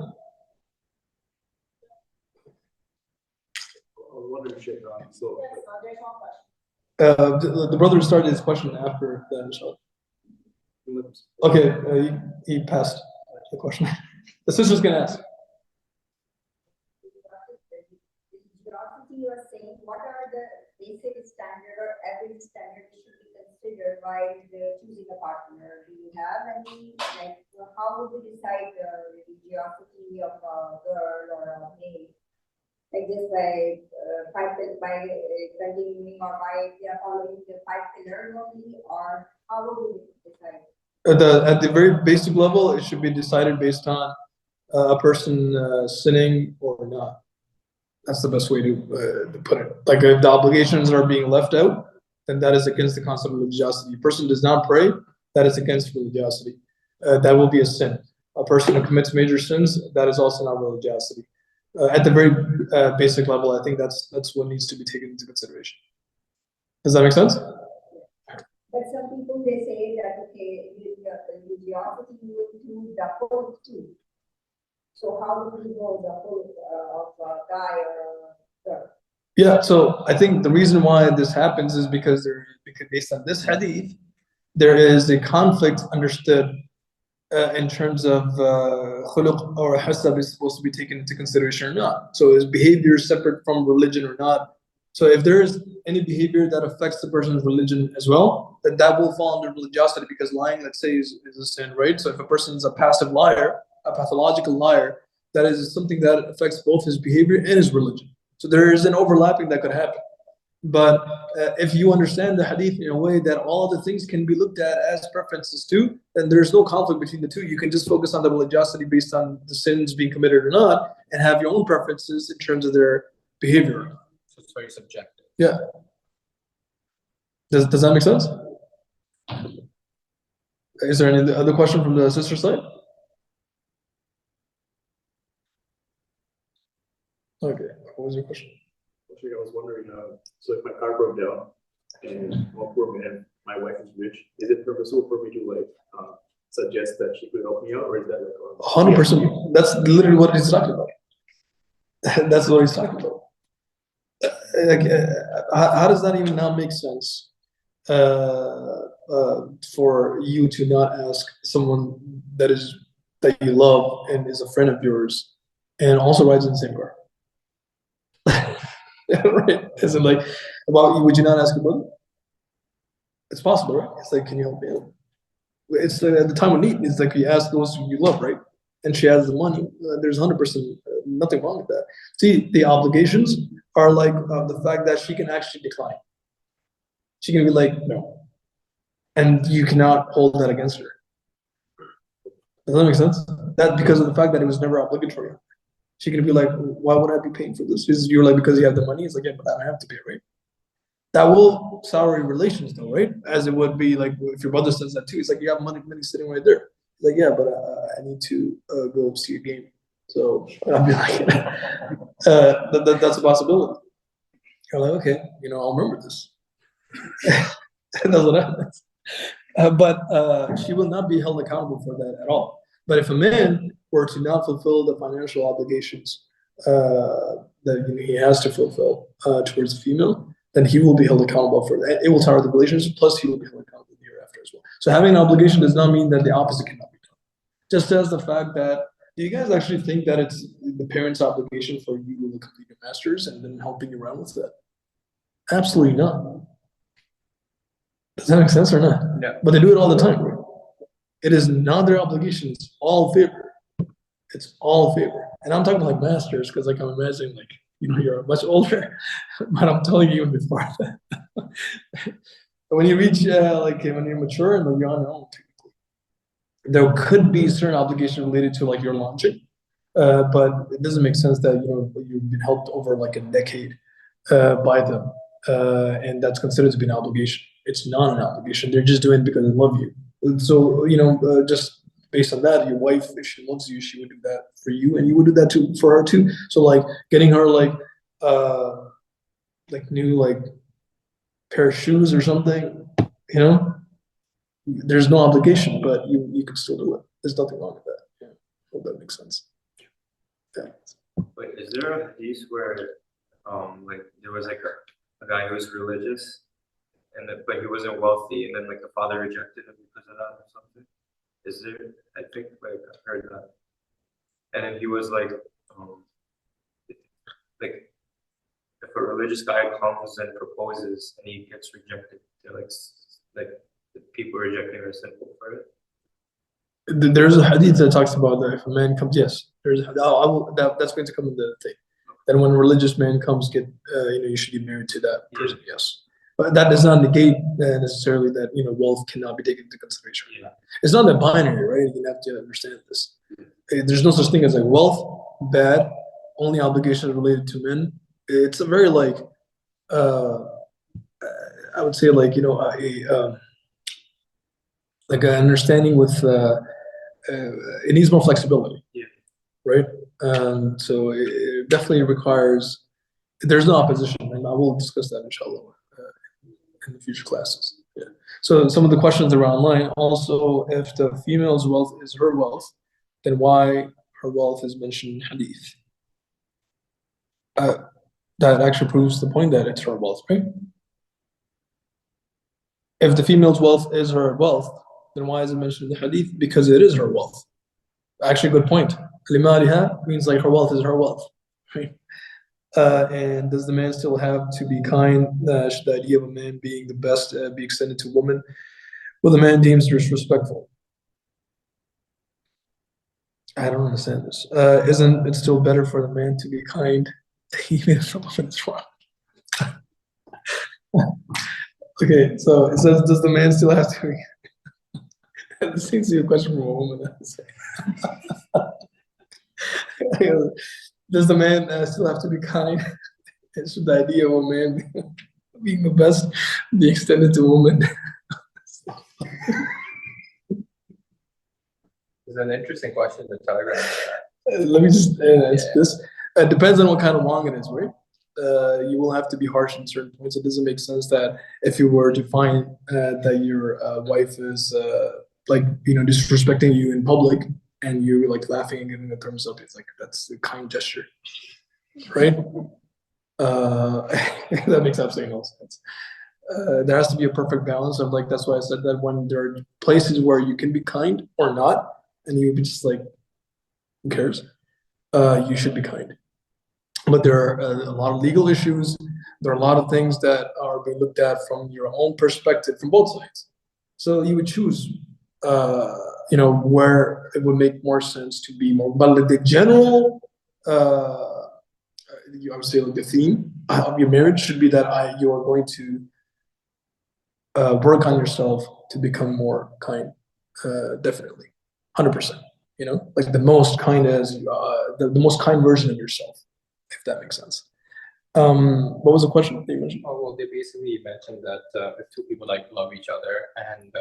The brother started his question after that, inshallah. Okay, he passed. the question. The sister's gonna ask. You are saying, what are the basic standard or average standard should be considered while choosing a partner? Do you have any, like, how would you decide the religiosity of a girl or a male? Like this, by continuing or by following the 5 pillars only, or how would you decide? At the very basic level, it should be decided based on a person sinning or not. That's the best way to put it. Like if the obligations are being left out, then that is against the concept of religiosity. A person does not pray, that is against religiosity. That will be a sin. A person who commits major sins, that is also not religiosity. At the very basic level, I think that's what needs to be taken into consideration. Does that make sense? But some people, they say that, okay, religiosity will include the whole too. So how do we know the whole of a guy or a girl? Yeah, so I think the reason why this happens is because based on this hadith, there is a conflict understood in terms of khuluq or hasab is supposed to be taken into consideration or not. So is behavior separate from religion or not? So if there is any behavior that affects the person's religion as well, then that will fall under religiosity, because lying, let's say, is a sin, right? So if a person is a passive liar, a pathological liar, that is something that affects both his behavior and his religion. So there is an overlapping that could happen. But if you understand the hadith in a way that all the things can be looked at as preferences too, then there's no conflict between the two. You can just focus on the religiosity based on the sins being committed or not, and have your own preferences in terms of their behavior. So it's very subjective. Yeah. Does that make sense? Is there any other question from the sister side? Okay, what was your question? Actually, I was wondering, so if my car broke down and one poor man, my wife is rich, is it permissible for me to suggest that she could help me out, or is that like 100%? That's literally what he's talking about. That's what he's talking about. Like, how does that even not make sense for you to not ask someone that you love and is a friend of yours and also rides in the same car? Right? Is it like about you? Would you not ask your brother? It's possible, right? It's like, can you help me out? It's at the time of need. It's like you ask those you love, right? And she has the money. There's 100% nothing wrong with that. See, the obligations are like the fact that she can actually decline. She can be like, no, and you cannot hold that against her. Does that make sense? That because of the fact that it was never obligatory. She can be like, why would I be paying for this? You're like, because you have the money. It's like, yeah, but I don't have to pay, right? That will sour your relations, though, right? As it would be like if your brother says that too. It's like, you have money sitting right there. It's like, yeah, but I need to go see a game. So I'll be like, that's a possibility. You're like, okay, I'll remember this. That's what happens. But she will not be held accountable for that at all. But if a man were to not fulfill the financial obligations that he has to fulfill towards the female, then he will be held accountable for that. It will sour the relationship, plus he will be held accountable hereafter as well. So having an obligation does not mean that the opposite cannot be done. Just as the fact that, do you guys actually think that it's the parents' obligation for you to complete your master's and then helping you around with that? Absolutely not. Does that make sense or not? Yeah. But they do it all the time, right? It is not their obligation. It's all favor. It's all favor. And I'm talking like masters because like I'm imagining like, you're much older, but I'm telling you even before that. When you reach when you're mature and you're on your own, technically, there could be certain obligation related to like your launching, but it doesn't make sense that you've been helped over like a decade by them, and that's considered to be an obligation. It's not an obligation. They're just doing it because they love you. So just based on that, your wife, if she loves you, she would do that for you, and you would do that too for her too. So like getting her new pair of shoes or something, there's no obligation, but you can still do it. There's nothing wrong with that. Yeah, hope that makes sense. Yeah. Wait, is there a case where there was like a guy who was religious but he wasn't wealthy, and then like the father rejected him because of that or something? Is there, I think like I heard that. And then he was like if a religious guy comes and proposes and he gets rejected, they're like the people rejecting are sinful for it. There's a hadith that talks about that if a man comes, yes, there's that's going to come in the thing. Then when a religious man comes, you should get married to that person, yes. But that does not negate necessarily that wealth cannot be taken into consideration. Yeah. It's not that binary, right? You have to understand this. There's no such thing as like wealth bad, only obligations related to men. It's a very I would say like an understanding with it needs more flexibility, right? So it definitely requires. There's no opposition, and I will discuss that inshallah in the future classes. Yeah. So some of the questions are online. Also, if the female's wealth is her wealth, then why her wealth is mentioned in hadith? That actually proves the point that it's her wealth, right? If the female's wealth is her wealth, then why is it mentioned in the hadith? Because it is her wealth. Actually, good point. Limaliha means like her wealth is her wealth, right? And does the man still have to be kind? Should the idea of a man being the best be extended to women? Well, the man deems disrespectful. I don't understand this. Isn't it still better for the man to be kind, even if the woman is wrong? Okay, so it says, does the man still have to be? This seems to be a question from a woman. Does the man still have to be kind? And should the idea of a man being the best be extended to women? It's an interesting question to Telegram. Let me just answer this. It depends on what kind of wrong it is, right? You will have to be harsh in certain points. It doesn't make sense that if you were to find that your wife is disrespecting you in public and you're like laughing and giving the thumbs up, it's like that's a kind gesture, right? That makes absolutely no sense. There has to be a perfect balance of that's why I said that when there are places where you can be kind or not, and you would be just like, who cares? You should be kind. But there are a lot of legal issues. There are a lot of things that are being looked at from your own perspective, from both sides. So you would choose, where it would make more sense to be more. But the general, I would say, the theme of your marriage should be that you are going to work on yourself to become more kind. Definitely, 100%. The most kind the most kind version of yourself. If that makes sense. What was the question that you mentioned? Oh, well, they basically mentioned that if two people love each other and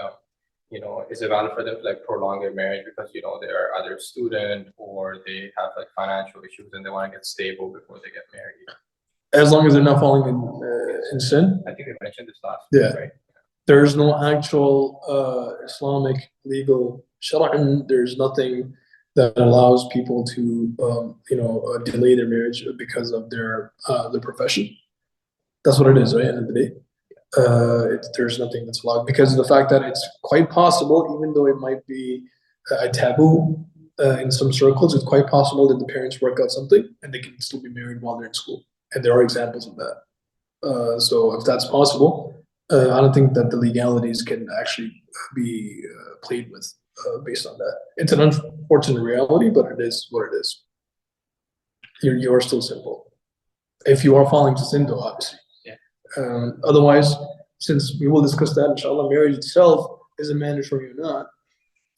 is it valid for them to prolong their marriage because they're either a student or they have financial issues and they want to get stable before they get married. As long as they're not falling in sin. I think we mentioned this last week, right? There's no actual Islamic legal shar'an. There's nothing that allows people to delay their marriage because of their profession. That's what it is, right? At the end of the day, there's nothing that's allowed because of the fact that it's quite possible, even though it might be a taboo in some circles, it's quite possible that the parents work out something and they can still be married while they're in school, and there are examples of that. So if that's possible, I don't think that the legalities can actually be played with. Based on that, it's an unfortunate reality, but it is what it is. You are still sinful if you are falling to sin, though, obviously. Yeah. Otherwise, since we will discuss that, inshallah, marriage itself isn't mandatory or not.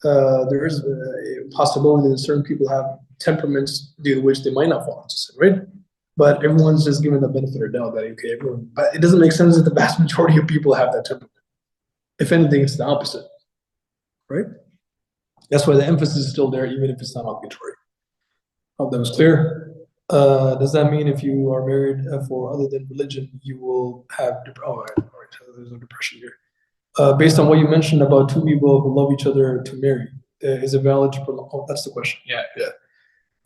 There is a possibility that certain people have temperaments due to which they might not fall into sin, right? But everyone's just given the benefit of doubt that okay, everyone. But it doesn't make sense that the vast majority of people have that temperament. If anything, it's the opposite, right? That's why the emphasis is still there, even if it's not obligatory. Hope that was clear. Does that mean if you are married for other than religion, you will have depression? All right, there's no depression here. Based on what you mentioned about two people who love each other to marry, is it valid to prolong? Oh, that's the question. Yeah.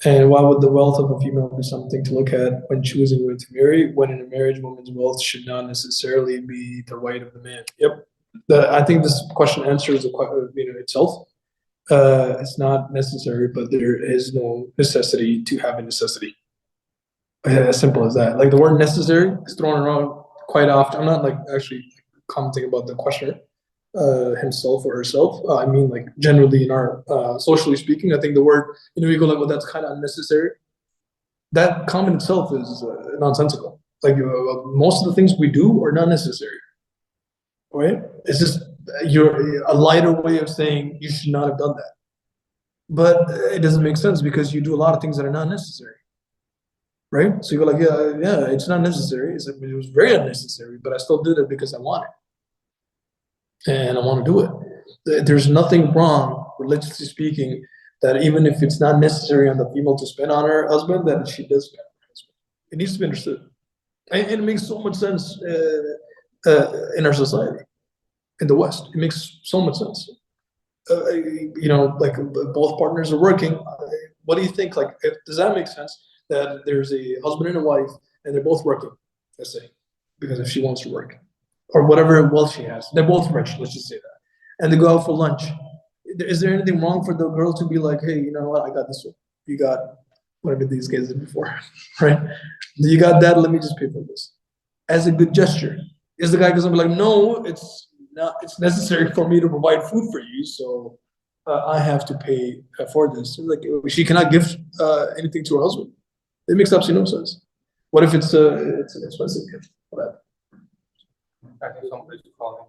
And why would the wealth of a female be something to look at when choosing who to marry, when in a marriage, woman's wealth should not necessarily be the right of the man? Yep. I think this question answers the itself. It's not necessary, but there is no necessity to have a necessity. As simple as that. Like the word necessary is thrown around quite often. I'm not like actually commenting about the questioner himself or herself. I mean, like generally in our socially speaking, I think the word, we go like, well, that's kind of unnecessary. That comment itself is nonsensical. Like most of the things we do are not necessary, right? It's just a lighter way of saying you should not have done that. But it doesn't make sense because you do a lot of things that are not necessary, right? So you go like, yeah, it's not necessary. It was very unnecessary, but I still did it because I want it, and I want to do it. There's nothing wrong, religiously speaking, that even if it's not necessary on the female to spend on her husband, that she does spend on her husband. It needs to be understood, and it makes so much sense in our society, in the West. It makes so much sense. Like both partners are working. What do you think? Like, does that make sense? That there's a husband and a wife, and they're both working. Let's say, because if she wants to work, or whatever wealth she has, they're both rich. Let's just say that, and they go out for lunch. Is there anything wrong for the girl to be like, hey, you know what? I got this one. You got whatever these guys did before, right? You got that. Let me just pay for this, as a good gesture. Is the guy going to be like, no, it's necessary for me to provide food for you, so I have to pay for this. Like she cannot give anything to her husband. It makes absolutely no sense. What if it's an expensive gift? Whatever. I think somebody's calling.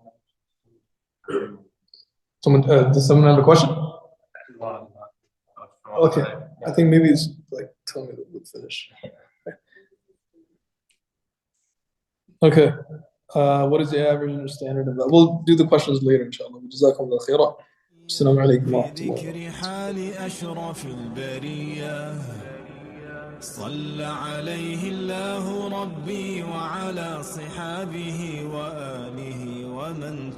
Does someone have a question? Okay, I think maybe it's like tell me that we'll finish. Okay. What is the average and standard of that? We'll do the questions later, inshallah. جزاكم الله خيرا. السلام عليكم ورحمة الله وبركاته. بذكر حال أشرف البرية صلى عليه الله ربي وعلى صحابه وآله ومن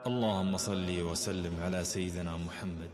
اللهم صل وسلم على سيدنا محمد